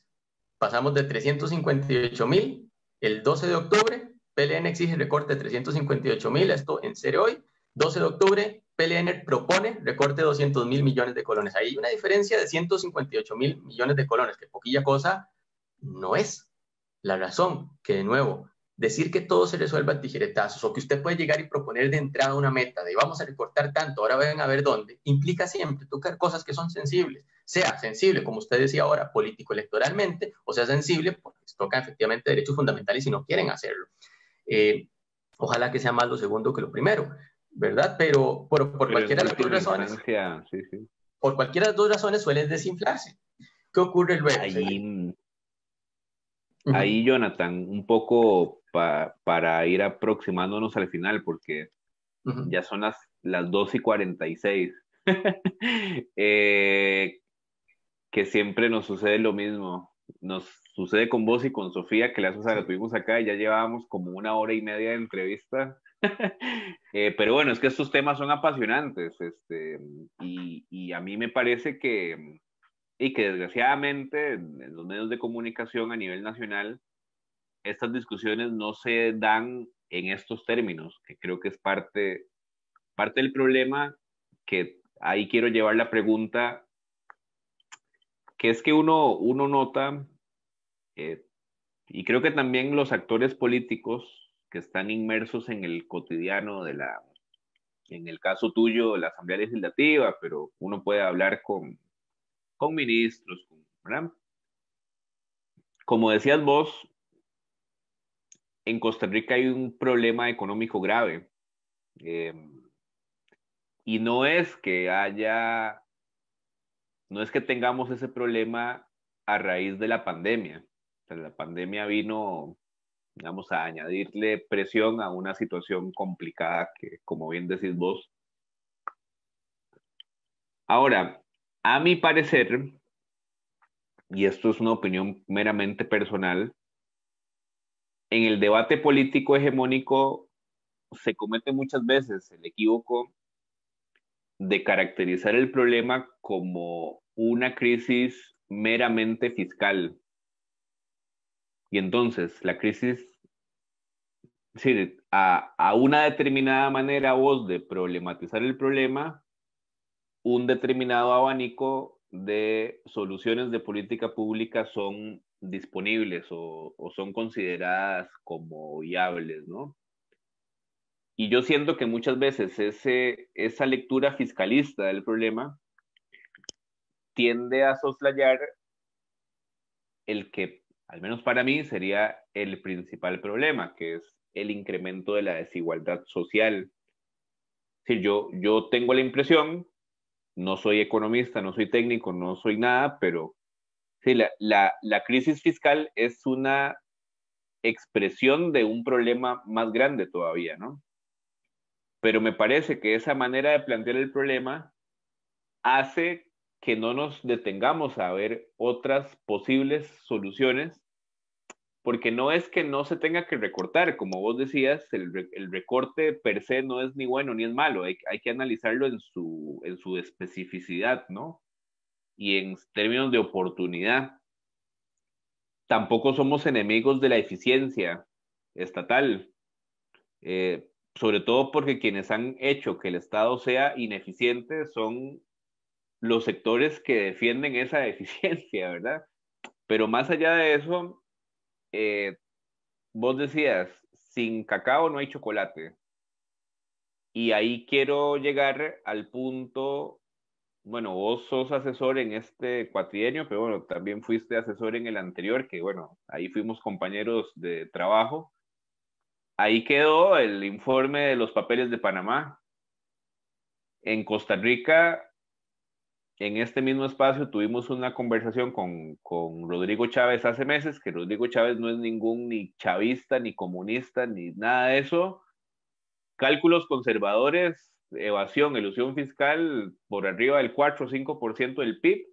Pasamos de 358 mil el 12 de octubre, PLN exige recorte de 358 mil, esto en serio hoy. 12 de octubre, PLN propone recorte de 200 mil millones de colones. Ahí hay una diferencia de 158 mil millones de colones, que poquilla cosa no es. La razón que, de nuevo, decir que todo se resuelva a tijeretazos o que usted puede llegar y proponer de entrada una meta de vamos a recortar tanto, ahora ven a ver dónde, implica siempre tocar cosas que son sensibles, sea sensible, como usted decía ahora, político-electoralmente, o sea sensible porque les toca efectivamente derechos fundamentales y no quieren hacerlo. Ojalá que sea más lo segundo que lo primero, ¿verdad? Pero por Pero en cualquiera de las dos última razones, instancia, sí, sí. por cualquiera de las dos razones suelen desinflarse. ¿Qué ocurre luego? Ahí, ahí Jonathan, un poco para ir aproximándonos al final, porque ya son las 2:46. Que siempre nos sucede lo mismo. Nos sucede con vos y con Sofía, que la tuvimos acá y ya llevábamos como 1 hora y media de entrevista. Pero bueno, es que estos temas son apasionantes, y a mí me parece que desgraciadamente en los medios de comunicación a nivel nacional, estas discusiones no se dan en estos términos, que creo que es parte del problema, que ahí quiero llevar la pregunta, que es que uno nota, eh, y creo que también los actores políticos que están inmersos en el cotidiano en el caso tuyo, la Asamblea Legislativa, pero uno puede hablar con ministros, ¿verdad? Como decías vos, en Costa Rica hay un problema económico grave, eh, y no es que tengamos ese problema a raíz de la pandemia. O sea, la pandemia vino, digamos, a añadirle presión a una situación complicada que, como bien decís vos. Ahora, a mi parecer, y esto es una opinión meramente personal, en el debate político hegemónico se comete muchas veces el equívoco de caracterizar el problema como una crisis meramente fiscal. Y entonces la crisis, es decir, a una determinada manera vos de problematizar el problema, un determinado abanico de soluciones de política pública son disponibles o son consideradas como viables, ¿no? Y yo siento que muchas veces esa lectura fiscalista del problema tiende a soslayar el que, al menos para mí, sería el principal problema, que es el incremento de la desigualdad social. Es decir, yo tengo la impresión, no soy economista, no soy técnico, no soy nada, pero sí, la crisis fiscal es una expresión de un problema más grande todavía, ¿no? Pero me parece que esa manera de plantear el problema hace que no nos detengamos a ver otras posibles soluciones, porque no es que no se tenga que recortar, como vos decías, el recorte per se no es ni bueno ni es malo, hay que analizarlo en su especificidad, ¿no? Y en términos de oportunidad. Tampoco somos enemigos de la eficiencia estatal, sobre todo porque quienes han hecho que el Estado sea ineficiente son los sectores que defienden esa eficiencia, ¿verdad? Pero más allá de eso, eh, vos decías, sin cacao no hay chocolate. Y ahí quiero llegar al punto bueno, vos sos asesor en este cuatrienio, pero bueno, también fuiste asesor en el anterior, que bueno, ahí fuimos compañeros de trabajo. Ahí quedó el informe de los papeles de Panamá. En Costa Rica, en este mismo espacio, tuvimos una conversación con Rodrigo Chávez hace meses, que Rodrigo Chávez no es ningún ni chavista, ni comunista, ni nada de eso. Cálculos conservadores, evasión, elusión fiscal por arriba del 4 o 5% del PIB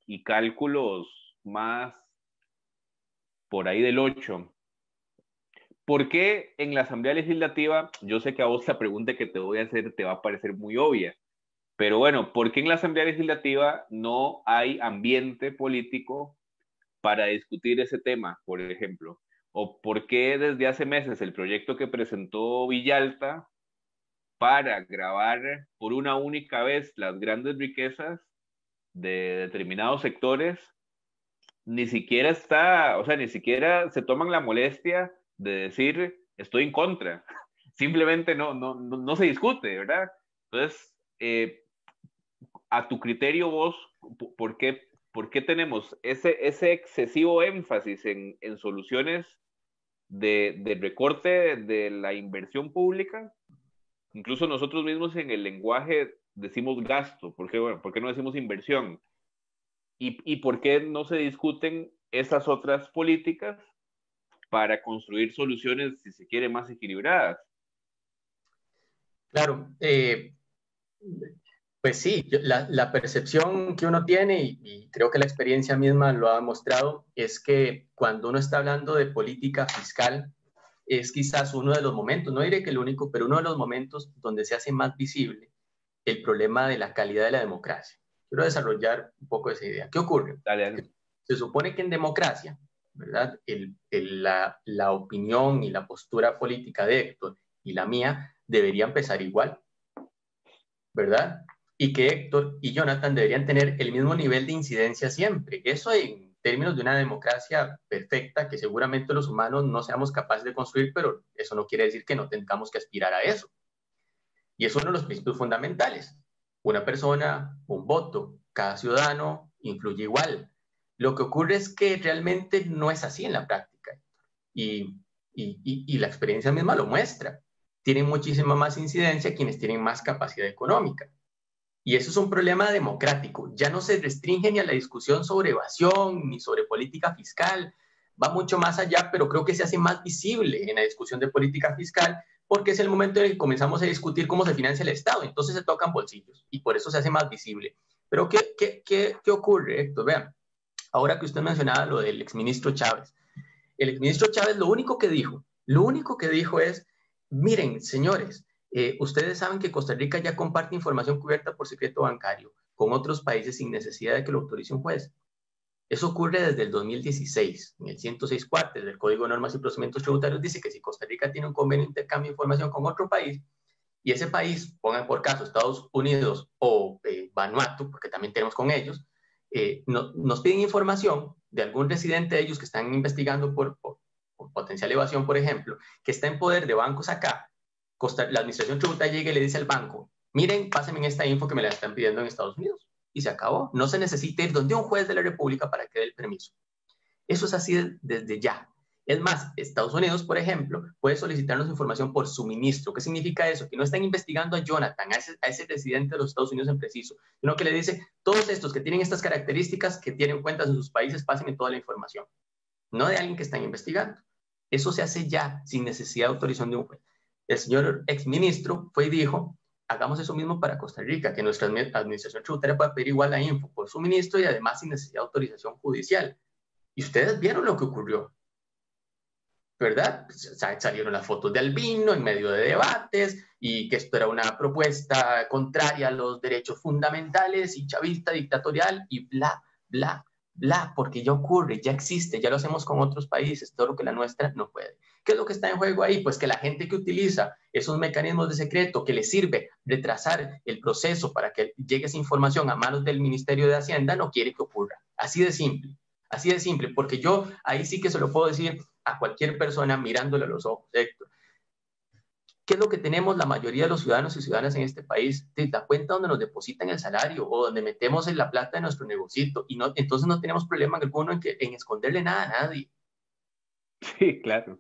y cálculos más por ahí del 8%. ¿Por qué en la Asamblea Legislativa? Yo sé que a vos la pregunta que te voy a hacer te va a parecer muy obvia, pero bueno, ¿por qué en la Asamblea Legislativa no hay ambiente político para discutir ese tema, por ejemplo? ¿O por qué desde hace meses el proyecto que presentó Villalta para grabar por una única vez las grandes riquezas de determinados sectores ni siquiera está, o sea, ni siquiera se toman la molestia de decir estoy en contra? Simplemente no se discute, ¿verdad? Entonces, a tu criterio vos, ¿por qué tenemos ese excesivo énfasis en soluciones de recorte de la inversión pública? Incluso nosotros mismos en el lenguaje decimos gasto. Bueno, ¿por qué no decimos inversión? ¿Y por qué no se discuten esas otras políticas para construir soluciones, si se quiere, más equilibradas? Claro, pues sí, la percepción que uno tiene, y creo que la experiencia misma lo ha mostrado, es que cuando uno está hablando de política fiscal, es quizás uno de los momentos, no diré que el único, pero uno de los momentos donde se hace más visible el problema de la calidad de la democracia. Quiero desarrollar un poco esa idea. ¿Qué ocurre? Dale, dale. Se supone que en democracia, ¿verdad? La opinión y la postura política de Héctor y la mía debería empezar igual, ¿verdad? Y que Héctor y Jonathan deberían tener el mismo nivel de incidencia siempre. Eso en términos de una democracia perfecta que seguramente los humanos no seamos capaces de construir, pero eso no quiere decir que no tengamos que aspirar a eso. Y es uno de los principios fundamentales. Una persona, un voto, cada ciudadano influye igual. Lo que ocurre es que realmente no es así en la práctica. Y la experiencia misma lo muestra. Tienen muchísima más incidencia quienes tienen más capacidad económica. Y eso es un problema democrático. Ya no se restringe ni a la discusión sobre evasión ni sobre política fiscal. Va mucho más allá, pero creo que se hace más visible en la discusión de política fiscal porque es el momento en el que comenzamos a discutir cómo se financia el Estado. Entonces se tocan bolsillos y por eso se hace más visible. Pero ¿qué ocurre, Héctor? Vean, ahora que usted mencionaba lo del exministro Chávez. El exministro Chávez lo único que dijo es, miren, señores, ustedes saben que Costa Rica ya comparte información cubierta por secreto bancario con otros países sin necesidad de que lo autorice un juez. Eso ocurre desde el 2016. En el 106 cuartos del Código de Normas y Procedimientos Tributarios dice que si Costa Rica tiene un convenio de intercambio de información con otro país y ese país, pongan por caso Estados Unidos o Vanuatu, porque también tenemos con ellos, nos piden información de algún residente de ellos que están investigando por potencial evasión, por ejemplo, que está en poder de bancos acá, la administración tributaria llega y le dice al banco, miren, pásenme esta info que me la están pidiendo en Estados Unidos. Y se acabó. No se necesita ir donde un juez de la República para que dé el permiso. Eso es así desde ya. Es más, Estados Unidos, por ejemplo, puede solicitarnos información por suministro. ¿Qué significa eso? Que no están investigando a Jonathan, a ese residente de los Estados Unidos en preciso, sino que le dice, todos estos que tienen estas características, que tienen cuentas en sus países, pásenme toda la información. No de alguien que están investigando. Eso se hace ya, sin necesidad de autorización de un juez. El señor exministro fue y dijo, hagamos eso mismo para Costa Rica, que nuestra administración tributaria pueda pedir igual la info por suministro y además sin necesidad de autorización judicial. Y ustedes vieron lo que ocurrió, ¿verdad? Salieron las fotos de Albino en medio de debates y que esto era una propuesta contraria a los derechos fundamentales y chavista, dictatorial y bla, bla, bla, porque ya ocurre, ya existe, ya lo hacemos con otros países, todo lo que la nuestra no puede. ¿Qué es lo que está en juego ahí? Pues que la gente que utiliza esos mecanismos de secreto que le sirve retrasar el proceso para que llegue esa información a manos del Ministerio de Hacienda no quiere que ocurra. Así de simple, porque yo ahí sí que se lo puedo decir a cualquier persona mirándole a los ojos, Héctor. ¿qué es lo que tenemos la mayoría de los ciudadanos y ciudadanas en este país? La cuenta donde nos depositan el salario o donde metemos en la plata de nuestro negocito, y no, entonces no tenemos problema alguno en esconderle nada a nadie. Sí, claro.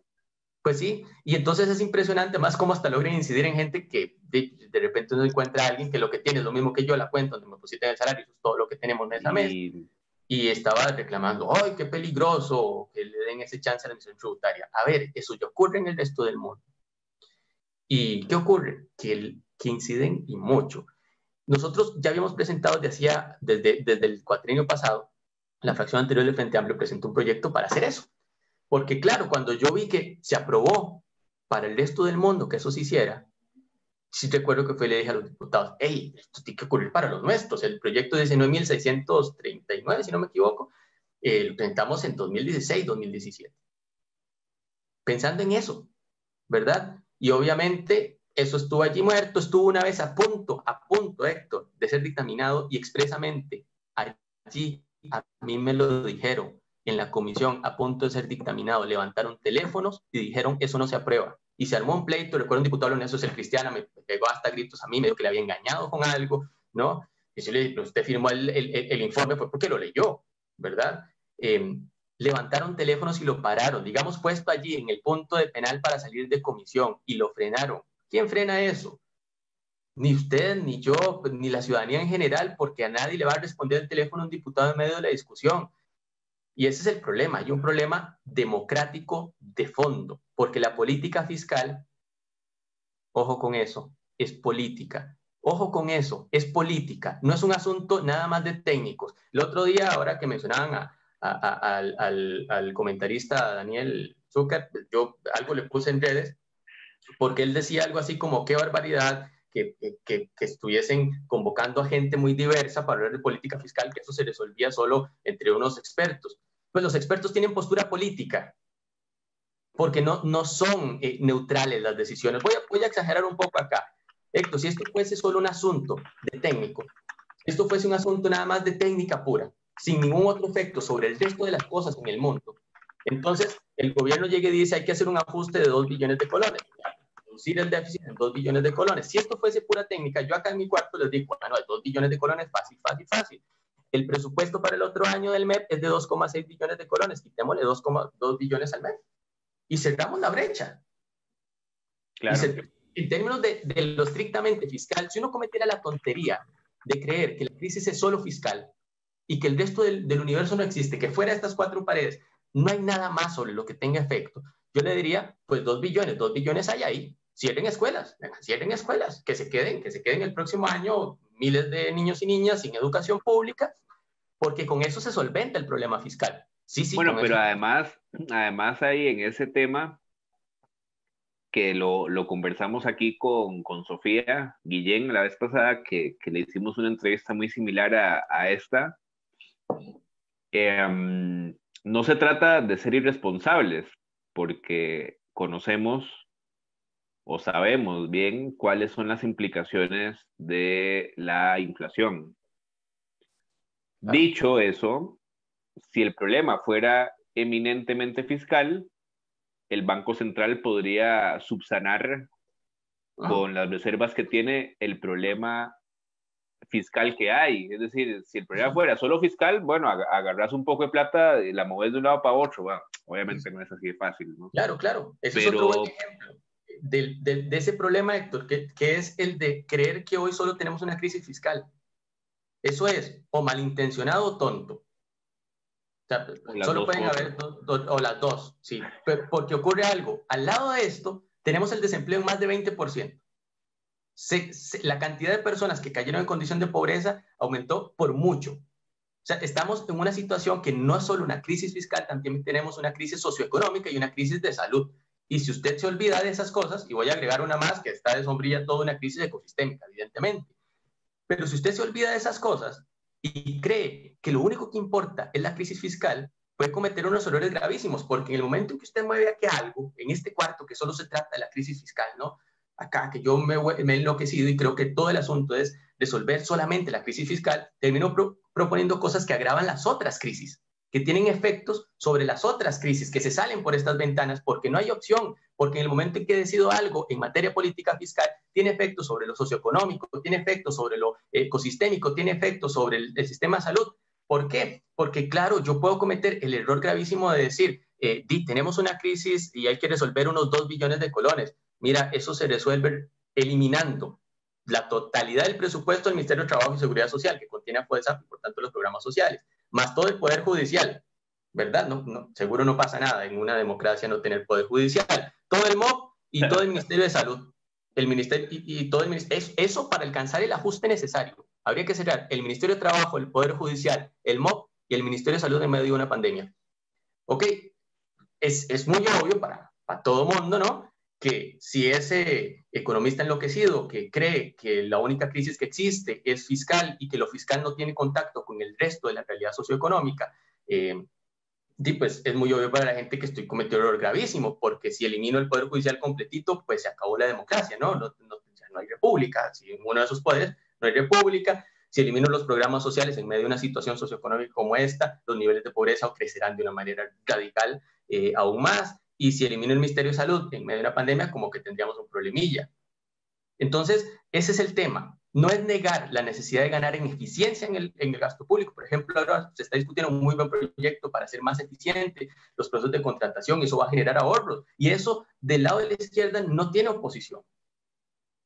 Pues sí, y entonces es impresionante más cómo hasta logran incidir en gente que de repente uno encuentra a alguien que lo que tiene es lo mismo que yo, la cuenta donde me depositan el salario, eso es todo lo que tenemos mes a mes, y estaba reclamando, ¡ay, qué peligroso que le den ese chance a la administración tributaria! A ver, eso ya ocurre en el resto del mundo. ¿Y qué ocurre? Que inciden y mucho. Nosotros ya habíamos presentado desde el cuatrienio pasado, la fracción anterior del Frente Amplio presentó un proyecto para hacer eso. Porque claro, cuando yo vi que se aprobó para el resto del mundo que eso se hiciera, sí recuerdo que le dije a los diputados, hey, esto tiene que ocurrir para los nuestros. El proyecto de 19.639, si no me equivoco, lo presentamos en 2016, 2017. Pensando en eso, ¿verdad? Y obviamente eso estuvo allí muerto, estuvo una vez a punto, Héctor, de ser dictaminado, y expresamente allí a mí me lo dijeron en la comisión, a punto de ser dictaminado, levantaron teléfonos y dijeron, eso no se aprueba. Y se armó un pleito, recuerdo un diputado de la Unión Social Cristiana, me pegó hasta gritos a mí, me dijo que le había engañado con algo, ¿no? Y yo le dije, pero usted firmó el informe, fue porque lo leyó, ¿verdad? Levantaron teléfonos y lo pararon, digamos, puesto allí en el punto de penal para salir de comisión, y lo frenaron. ¿Quién frena eso? Ni usted, ni yo, ni la ciudadanía en general, porque a nadie le va a responder el teléfono a un diputado en medio de la discusión. Y ese es el problema, hay un problema democrático de fondo, porque la política fiscal, ojo con eso, es política. Ojo con eso, es política, no es un asunto nada más de técnicos. El otro día, ahora que mencionaban al comentarista Daniel Zucker, yo algo le puse en redes, porque él decía algo así como, qué barbaridad que estuviesen convocando a gente muy diversa para hablar de política fiscal, que eso se resolvía solo entre unos expertos. Pues los expertos tienen postura política, porque no son neutrales las decisiones. Voy a exagerar un poco acá. Héctor, si esto fuese solo un asunto de técnico, esto fuese un asunto nada más de técnica pura, sin ningún otro efecto sobre el resto de las cosas en el mundo, entonces el gobierno llega y dice, hay que hacer un ajuste de 2 billones de colones, reducir el déficit en 2 billones de colones. Si esto fuese pura técnica, yo acá en mi cuarto les digo, bueno, 2 billones de colones, fácil. El presupuesto para el otro año del MEP es de 2,6 billones de colones, quitémosle 2,2 billones al MEP y cerramos la brecha. Claro. En términos de lo estrictamente fiscal, si uno cometiera la tontería de creer que la crisis es solo fiscal y que el resto del universo no existe, que fuera de estas 4 paredes no hay nada más sobre lo que tenga efecto, yo le diría, pues 2 billones hay ahí, cierren escuelas, que se queden el próximo año miles de niños y niñas sin educación pública, porque con eso se solventa el problema fiscal. Sí, bueno, pero eso. además ahí en ese tema, que lo conversamos aquí con Sofía Guillén la vez pasada, que le hicimos una entrevista muy similar a esta, no se trata de ser irresponsables, porque conocemos o sabemos bien cuáles son las implicaciones de la inflación. Dicho eso, si el problema fuera eminentemente fiscal, el Banco Central podría subsanar con las reservas que tiene el problema fiscal que hay. Es decir, si el problema fuera solo fiscal, bueno, agarras un poco de plata y la moves de un lado para otro. Bueno, obviamente no es así de fácil, ¿no? Claro. Ese es otro buen ejemplo de ese problema, Héctor, que es el de creer que hoy solo tenemos una crisis fiscal. Eso es o malintencionado o tonto. O sea, solo pueden haber o las dos, sí. Porque ocurre algo. Al lado de esto, tenemos el desempleo en más de 20%. La cantidad de personas que cayeron en condición de pobreza aumentó por mucho. O sea, estamos en una situación que no es solo una crisis fiscal, también tenemos una crisis socioeconómica y una crisis de salud. Y si usted se olvida de esas cosas, y voy a agregar una más que está de sombrilla toda una crisis ecosistémica, evidentemente, pero si usted se olvida de esas cosas y cree que lo único que importa es la crisis fiscal, puede cometer unos errores gravísimos, porque en el momento en que usted mueve aquí algo, en este cuarto que solo se trata de la crisis fiscal, ¿no? Acá que yo me he enloquecido y creo que todo el asunto es resolver solamente la crisis fiscal, termino proponiendo cosas que agravan las otras crisis, que tienen efectos sobre las otras crisis, que se salen por estas ventanas porque no hay opción porque en el momento en que decido algo en materia política fiscal, tiene efectos sobre lo socioeconómico, tiene efectos sobre lo ecosistémico, tiene efectos sobre el sistema de salud. ¿Por qué? Porque, claro, yo puedo cometer el error gravísimo de decir, tenemos una crisis y hay que resolver unos 2 billones de colones. Mira, eso se resuelve eliminando la totalidad del presupuesto del Ministerio de Trabajo y Seguridad Social, que contiene a FODESAP y por tanto los programas sociales, más todo el Poder Judicial, ¿verdad? Seguro no pasa nada en una democracia no tener Poder Judicial. Todo el MOP y todo el Ministerio de Salud. El ministerio, y todo el ministerio, eso para alcanzar el ajuste necesario. Habría que cerrar el Ministerio de Trabajo, el Poder Judicial, el MOP y el Ministerio de Salud en medio de una pandemia. Ok, es muy obvio para todo mundo, ¿no? Que si ese economista enloquecido que cree que la única crisis que existe es fiscal y que lo fiscal no tiene contacto con el resto de la realidad socioeconómica, pues es muy obvio para la gente que estoy cometiendo un error gravísimo, porque si elimino el Poder Judicial completito, pues se acabó la democracia, ¿no? Ya no hay república. Si en uno de esos poderes no hay república, si elimino los programas sociales en medio de una situación socioeconómica como esta, los niveles de pobreza crecerán de una manera radical aún más. Y si elimino el Ministerio de Salud en medio de una pandemia, como que tendríamos un problemilla. Entonces, ese es el tema. No es negar la necesidad de ganar en eficiencia en el gasto público. Por ejemplo, ahora se está discutiendo un muy buen proyecto para hacer más eficiente los procesos de contratación, y eso va a generar ahorros. Y eso, del lado de la izquierda, no tiene oposición.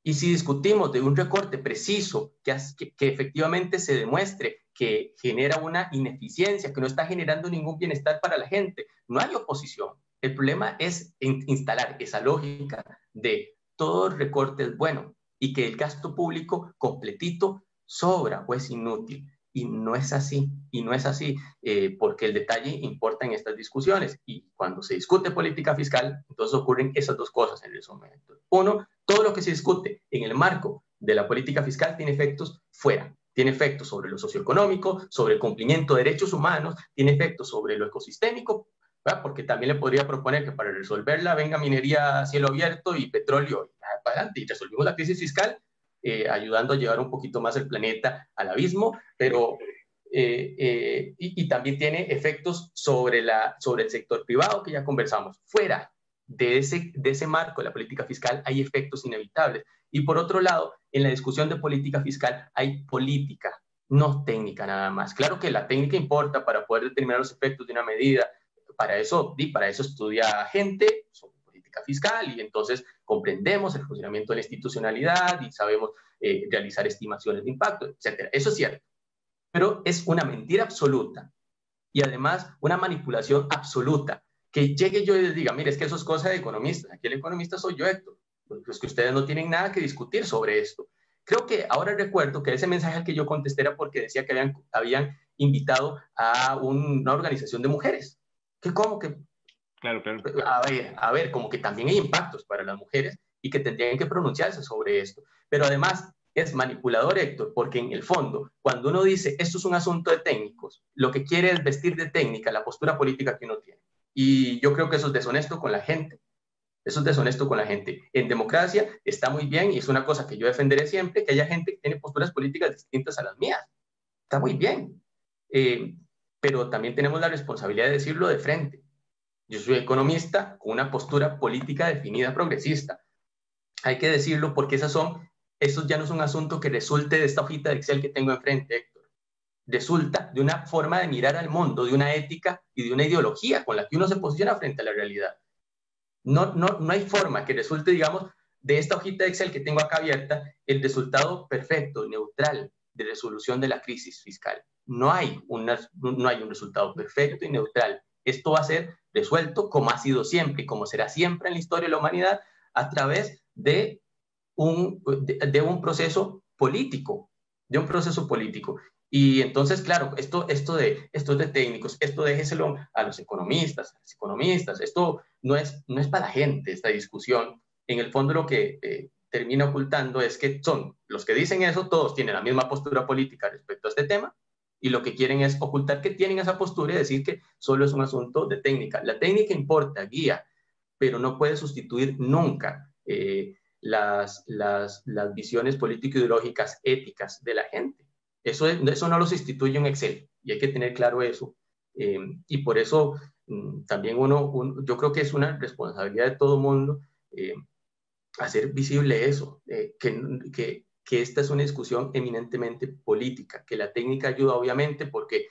Y si discutimos de un recorte preciso que efectivamente se demuestre que genera una ineficiencia, que no está generando ningún bienestar para la gente, no hay oposición. El problema es instalar esa lógica de todo recorte es bueno y que el gasto público completito sobra o es inútil. Y no es así, porque el detalle importa en estas discusiones. Y cuando se discute política fiscal, entonces ocurren esas dos cosas en ese momento. Uno, todo lo que se discute en el marco de la política fiscal tiene efectos fuera. Tiene efectos sobre lo socioeconómico, sobre el cumplimiento de derechos humanos, tiene efectos sobre lo ecosistémico, ¿verdad? Porque también le podría proponer que para resolverla venga minería a cielo abierto y petróleo para adelante, y resolvimos la crisis fiscal, ayudando a llevar un poquito más el planeta al abismo, pero y también tiene efectos sobre el sector privado que ya conversamos. Fuera de ese marco de la política fiscal hay efectos inevitables. Y por otro lado, en la discusión de política fiscal hay política, no técnica nada más. Claro que la técnica importa para poder determinar los efectos de una medida. Para eso estudia gente sobre política fiscal y entonces comprendemos el funcionamiento de la institucionalidad y sabemos realizar estimaciones de impacto, etc. Eso es cierto, pero es una mentira absoluta y además una manipulación absoluta. Que llegue yo y les diga, mire, es que eso es cosa de economistas, aquí el economista soy yo, Héctor, pues que ustedes no tienen nada que discutir sobre esto. Creo que ahora recuerdo que ese mensaje al que yo contesté era porque decía que habían invitado a una organización de mujeres. ¿Qué cómo que? Claro. A ver, como que también hay impactos para las mujeres y que tendrían que pronunciarse sobre esto. Pero además es manipulador, Héctor, porque en el fondo, cuando uno dice esto es un asunto de técnicos, lo que quiere es vestir de técnica la postura política que uno tiene. Y yo creo que eso es deshonesto con la gente. Eso es deshonesto con la gente. En democracia está muy bien y es una cosa que yo defenderé siempre, que haya gente que tiene posturas políticas distintas a las mías. Está muy bien. Pero también tenemos la responsabilidad de decirlo de frente. Yo soy economista con una postura política definida progresista. Hay que decirlo porque eso ya no es un asunto que resulte de esta hojita de Excel que tengo enfrente, Héctor. Resulta de una forma de mirar al mundo, de una ética y de una ideología con la que uno se posiciona frente a la realidad. No hay forma que resulte, digamos, de esta hojita de Excel que tengo acá abierta, el resultado perfecto, neutral, de resolución de la crisis fiscal. No hay un resultado perfecto y neutral. Esto va a ser resuelto como ha sido siempre y como será siempre en la historia de la humanidad a través de un proceso político, Y entonces, claro, esto es de técnicos, esto déjeselo a los economistas, esto no es para la gente, esta discusión. En el fondo lo que termina ocultando es que son los que dicen eso, todos tienen la misma postura política respecto a este tema, y lo que quieren es ocultar que tienen esa postura y decir que solo es un asunto de técnica. La técnica importa, guía, pero no puede sustituir nunca las visiones político-ideológicas éticas de la gente. Eso no lo sustituye un Excel, y hay que tener claro eso. Y por eso También yo creo que es una responsabilidad de todo mundo hacer visible eso, que esta es una discusión eminentemente política, que la técnica ayuda obviamente porque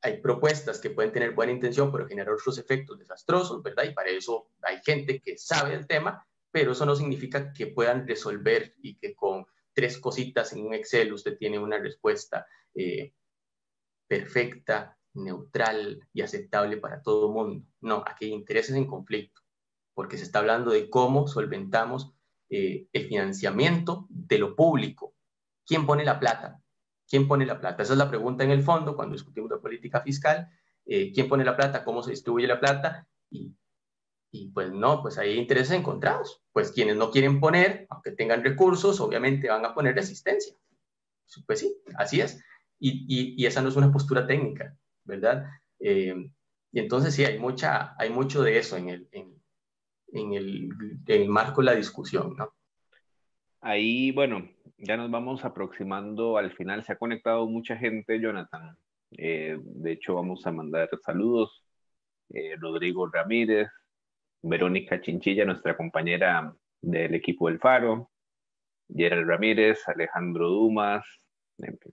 hay propuestas que pueden tener buena intención, pero generar otros efectos desastrosos, ¿verdad? Y para eso hay gente que sabe el tema, pero eso no significa que puedan resolver y que con 3 cositas en un Excel usted tiene una respuesta perfecta, neutral y aceptable para todo el mundo. No, aquí hay intereses en conflicto, porque se está hablando de cómo solventamos el financiamiento de lo público. ¿Quién pone la plata? ¿Quién pone la plata? Esa es la pregunta en el fondo cuando discutimos de política fiscal. ¿Quién pone la plata? ¿Cómo se distribuye la plata? Y pues no, pues hay intereses encontrados. Pues quienes no quieren poner, aunque tengan recursos, obviamente van a poner resistencia. Pues sí, así es. Y esa no es una postura técnica, ¿verdad? Y entonces sí, hay mucho de eso en el marco de la discusión, ¿no? Ahí, bueno, ya nos vamos aproximando al final. Se ha conectado mucha gente, Jonathan. De hecho, vamos a mandar saludos. Rodrigo Ramírez, Verónica Chinchilla, nuestra compañera del equipo del Faro, Gerald Ramírez, Alejandro Dumas, en fin,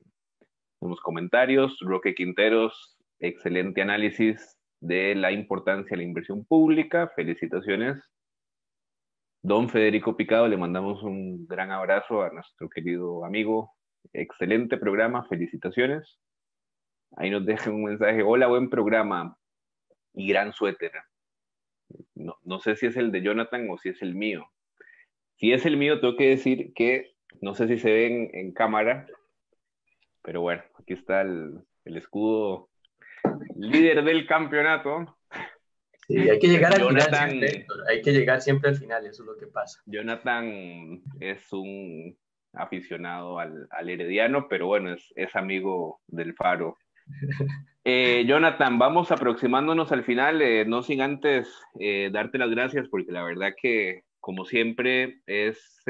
unos comentarios. Roque Quinteros, excelente análisis de la importancia de la inversión pública. Felicitaciones. Don Federico Picado, le mandamos un gran abrazo a nuestro querido amigo. Excelente programa, felicitaciones. Ahí nos dejan un mensaje. Hola, buen programa y gran suéter. No sé si es el de Jonathan o si es el mío. Si es el mío, tengo que decir que no sé si se ve en cámara, pero bueno, aquí está el escudo líder del campeonato. Sí, hay que llegar al final Jonathan, siempre, Héctor. Hay que llegar siempre al final, eso es lo que pasa. Jonathan es un aficionado al Herediano, pero bueno, es amigo del Faro. Jonathan, vamos aproximándonos al final, no sin antes darte las gracias, porque la verdad que, como siempre, es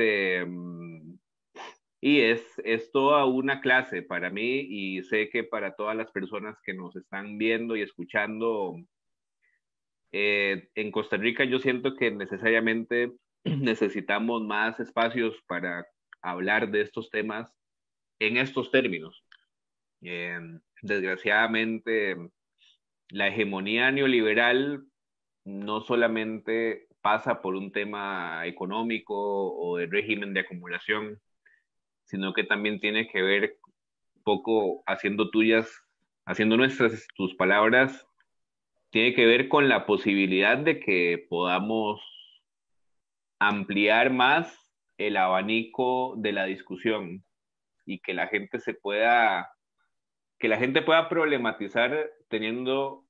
toda una clase para mí y sé que para todas las personas que nos están viendo y escuchando en Costa Rica, yo siento que necesariamente necesitamos más espacios para hablar de estos temas en estos términos. Desgraciadamente, la hegemonía neoliberal no solamente pasa por un tema económico o de régimen de acumulación, sino que también tiene que ver un poco haciendo nuestras tus palabras, tiene que ver con la posibilidad de que podamos ampliar más el abanico de la discusión y que la gente pueda problematizar teniendo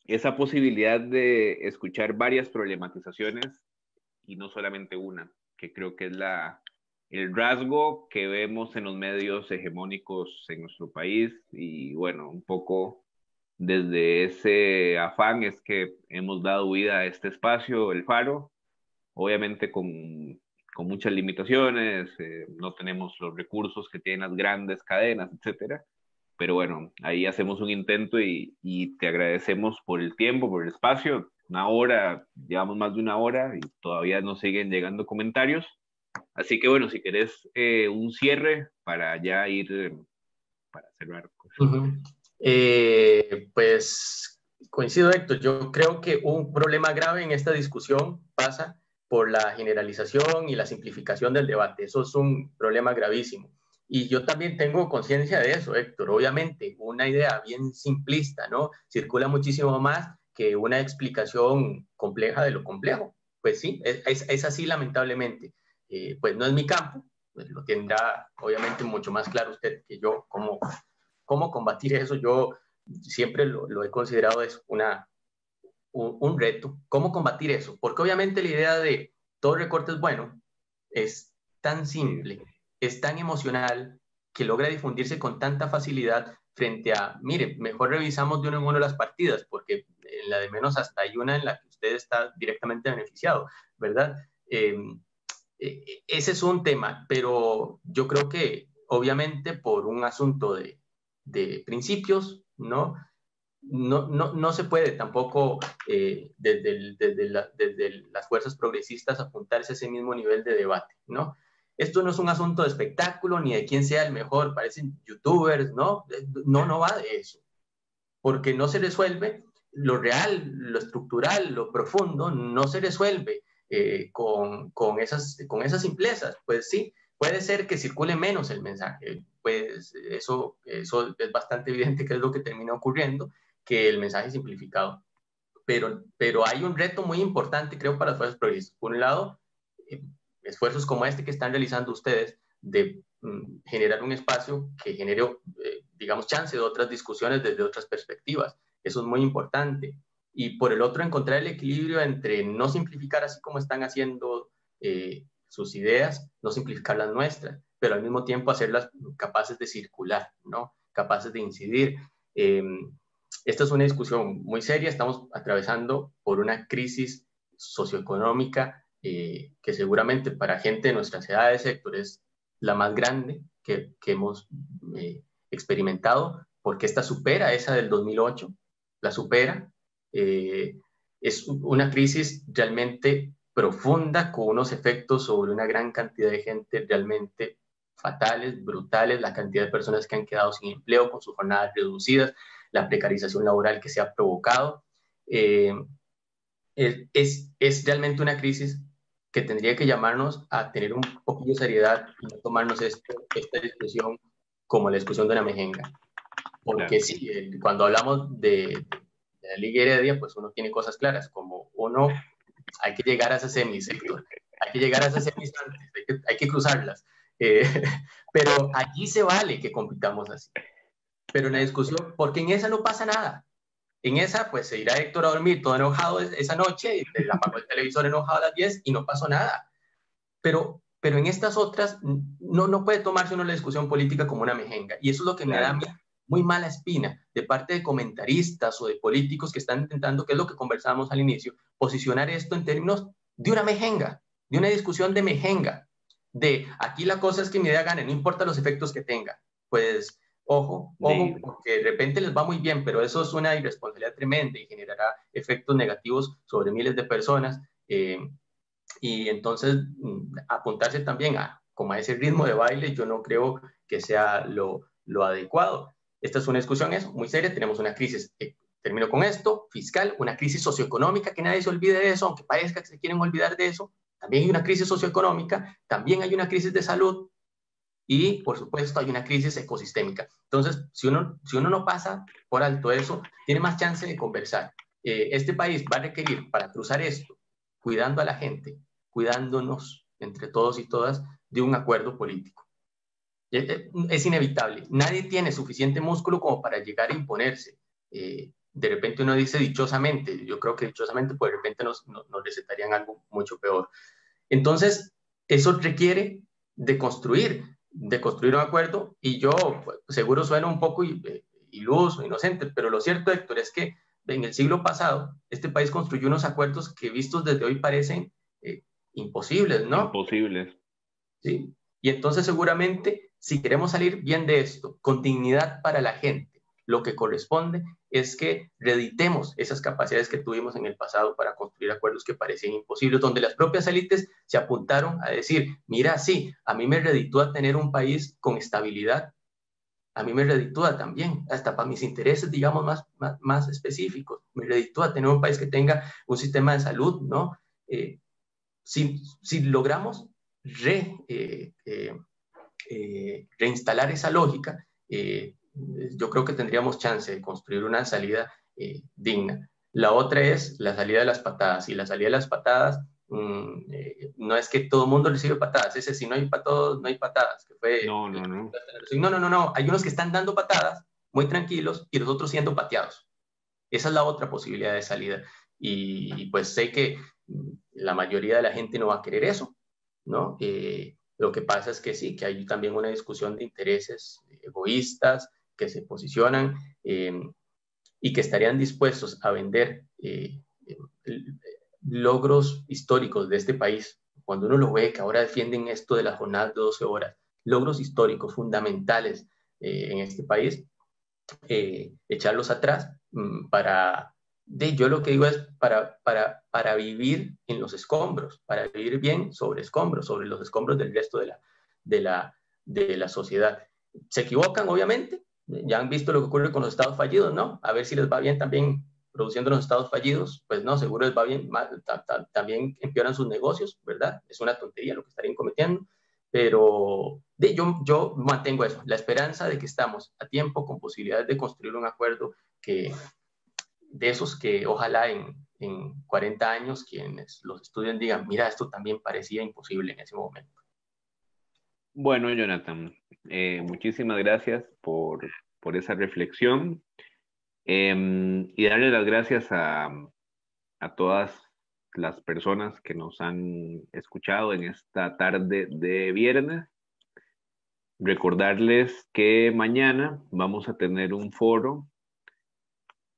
esa posibilidad de escuchar varias problematizaciones y no solamente una, que creo que es el rasgo que vemos en los medios hegemónicos en nuestro país y bueno, un poco desde ese afán es que hemos dado vida a este espacio, el Faro, obviamente con muchas limitaciones, no tenemos los recursos que tienen las grandes cadenas, etcétera. Pero bueno, ahí hacemos un intento y te agradecemos por el tiempo, por el espacio. Una hora, llevamos más de una hora y todavía nos siguen llegando comentarios. Así que bueno, si querés un cierre para ya ir, para cerrar. Pues coincido, Héctor. Yo creo que un problema grave en esta discusión pasa por la generalización y la simplificación del debate. Eso es un problema gravísimo. Y yo también tengo conciencia de eso, Héctor. Obviamente, una idea bien simplista, ¿no? Circula muchísimo más que una explicación compleja de lo complejo. Pues sí, es así lamentablemente. Pues no es mi campo, pues lo tendrá obviamente mucho más claro usted que yo cómo combatir eso. Yo siempre lo he considerado es un reto. ¿Cómo combatir eso? Porque obviamente la idea de todo recorte es bueno, es tan simple, es tan emocional, que logra difundirse con tanta facilidad frente a, mire, mejor revisamos de uno en uno las partidas, porque en la de menos hasta hay una en la que usted está directamente beneficiado, ¿verdad? Ese es un tema, pero yo creo que obviamente por un asunto de principios, ¿no? no se puede tampoco desde las fuerzas progresistas apuntarse a ese mismo nivel de debate, ¿no? Esto no es un asunto de espectáculo ni de quién sea el mejor, parecen youtubers, ¿no? No va de eso, porque no se resuelve lo real, lo estructural, lo profundo, no se resuelve con esas simplezas. Pues sí, puede ser que circule menos el mensaje, pues eso es bastante evidente que es lo que termina ocurriendo, que el mensaje es simplificado. Pero hay un reto muy importante, creo, para las fuerzas progresistas. Por un lado, esfuerzos como este que están realizando ustedes de generar un espacio que genere, digamos, chance de otras discusiones desde otras perspectivas. Eso es muy importante. Y por el otro, encontrar el equilibrio entre no simplificar así como están haciendo sus ideas, no simplificar las nuestras, pero al mismo tiempo hacerlas capaces de circular, ¿no? Capaces de incidir. Esta es una discusión muy seria, estamos atravesando por una crisis socioeconómica que seguramente para gente de nuestras edades, sector, es la más grande que hemos experimentado, porque esta supera esa del 2008, la supera. Es una crisis realmente profunda, con unos efectos sobre una gran cantidad de gente realmente fatales, brutales, la cantidad de personas que han quedado sin empleo con sus jornadas reducidas, la precarización laboral que se ha provocado. Es realmente una crisis que tendría que llamarnos a tener un poquillo de seriedad y no tomarnos esta discusión como la discusión de una mejenga. Porque claro, sí, cuando hablamos de la Liga Heredia, pues uno tiene cosas claras, como uno, hay que llegar a ese semisector, hay que llegar a esas semis antes, hay que cruzarlas. Pero allí se vale que compitamos así. Pero en la discusión, porque en esa no pasa nada. En esa, pues se irá Héctor a dormir todo enojado esa noche, y le apagó el televisor enojado a las 10 y no pasó nada. Pero en estas otras no puede tomarse uno la discusión política como una mejenga. Y eso es lo que me da a mí muy mala espina de parte de comentaristas o de políticos que están intentando, que es lo que conversábamos al inicio, posicionar esto en términos de una mejenga, de una discusión de mejenga, de aquí la cosa es que mi idea gane, no importa los efectos que tenga. Pues ojo, porque de repente les va muy bien, pero eso es una irresponsabilidad tremenda y generará efectos negativos sobre miles de personas. Y entonces apuntarse también como a ese ritmo de baile, yo no creo que sea lo adecuado. Esta es una discusión muy seria, tenemos una crisis, termino con esto, fiscal, una crisis socioeconómica, que nadie se olvide de eso, aunque parezca que se quieren olvidar de eso. También hay una crisis socioeconómica, también hay una crisis de salud, y por supuesto hay una crisis ecosistémica. Entonces, si uno no pasa por alto eso, tiene más chance de conversar. Este país va a requerir, para cruzar esto, cuidando a la gente, cuidándonos entre todos y todas, de un acuerdo político. Es inevitable. Nadie tiene suficiente músculo como para llegar a imponerse. De repente uno dice dichosamente, yo creo que dichosamente, pues de repente nos recetarían algo mucho peor. Entonces, eso requiere de construir un acuerdo, y yo pues, seguro suena un poco iluso, inocente, pero lo cierto, Héctor, es que en el siglo pasado este país construyó unos acuerdos que vistos desde hoy parecen imposibles, ¿no? Imposibles. Sí. Y entonces seguramente si queremos salir bien de esto, con dignidad para la gente, lo que corresponde es que reeditemos esas capacidades que tuvimos en el pasado para construir acuerdos que parecían imposibles, donde las propias élites se apuntaron a decir, mira, sí, a mí me reditúa tener un país con estabilidad, a mí me reditúa también, hasta para mis intereses, digamos, más específicos, me reditúa tener un país que tenga un sistema de salud, ¿no? Si logramos reinstalar esa lógica, yo creo que tendríamos chance de construir una salida digna. La otra es la salida de las patadas, y la salida de las patadas no es que todo el mundo recibe patadas, ese si no hay para todos, no hay patadas. Que fue, no, hay unos que están dando patadas muy tranquilos y los otros siendo pateados. Esa es la otra posibilidad de salida. Y pues sé que la mayoría de la gente no va a querer eso, ¿no? Lo que pasa es que sí, que hay también una discusión de intereses egoístas que se posicionan y que estarían dispuestos a vender logros históricos de este país. Cuando uno lo ve, que ahora defienden esto de las jornadas de 12 horas, logros históricos fundamentales en este país, echarlos atrás yo lo que digo es para vivir en los escombros, para vivir bien sobre escombros, sobre los escombros del resto de la, de la sociedad. Se equivocan, obviamente, ya han visto lo que ocurre con los estados fallidos, ¿no? A ver si les va bien también produciendo los estados fallidos, pues no, seguro les va bien, también empeoran sus negocios, ¿verdad? Es una tontería lo que estarían cometiendo, pero yo mantengo eso, la esperanza de que estamos a tiempo con posibilidades de construir un acuerdo de esos que ojalá en 40 años quienes los estudien digan, mira, esto también parecía imposible en ese momento. Bueno, Jonathan, muchísimas gracias por esa reflexión, y darle las gracias a todas las personas que nos han escuchado en esta tarde de viernes. Recordarles que mañana vamos a tener un foro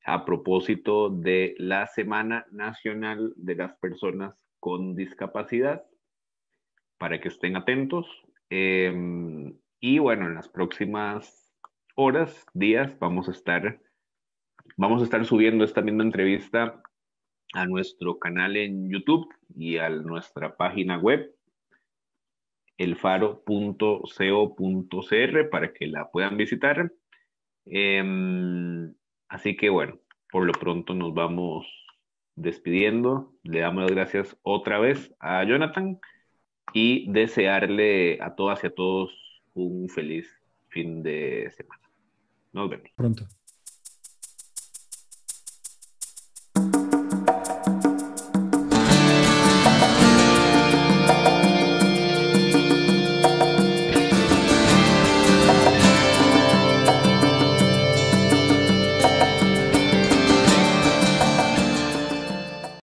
a propósito de la Semana Nacional de las Personas con Discapacidad, para que estén atentos. Y bueno, en las próximas horas, días, vamos a estar subiendo esta misma entrevista a nuestro canal en YouTube y a nuestra página web, elfaro.co.cr, para que la puedan visitar. Así que bueno, por lo pronto nos vamos despidiendo. Le damos las gracias otra vez a Jonathan y desearle a todas y a todos un feliz fin de semana. Nos vemos. Pronto.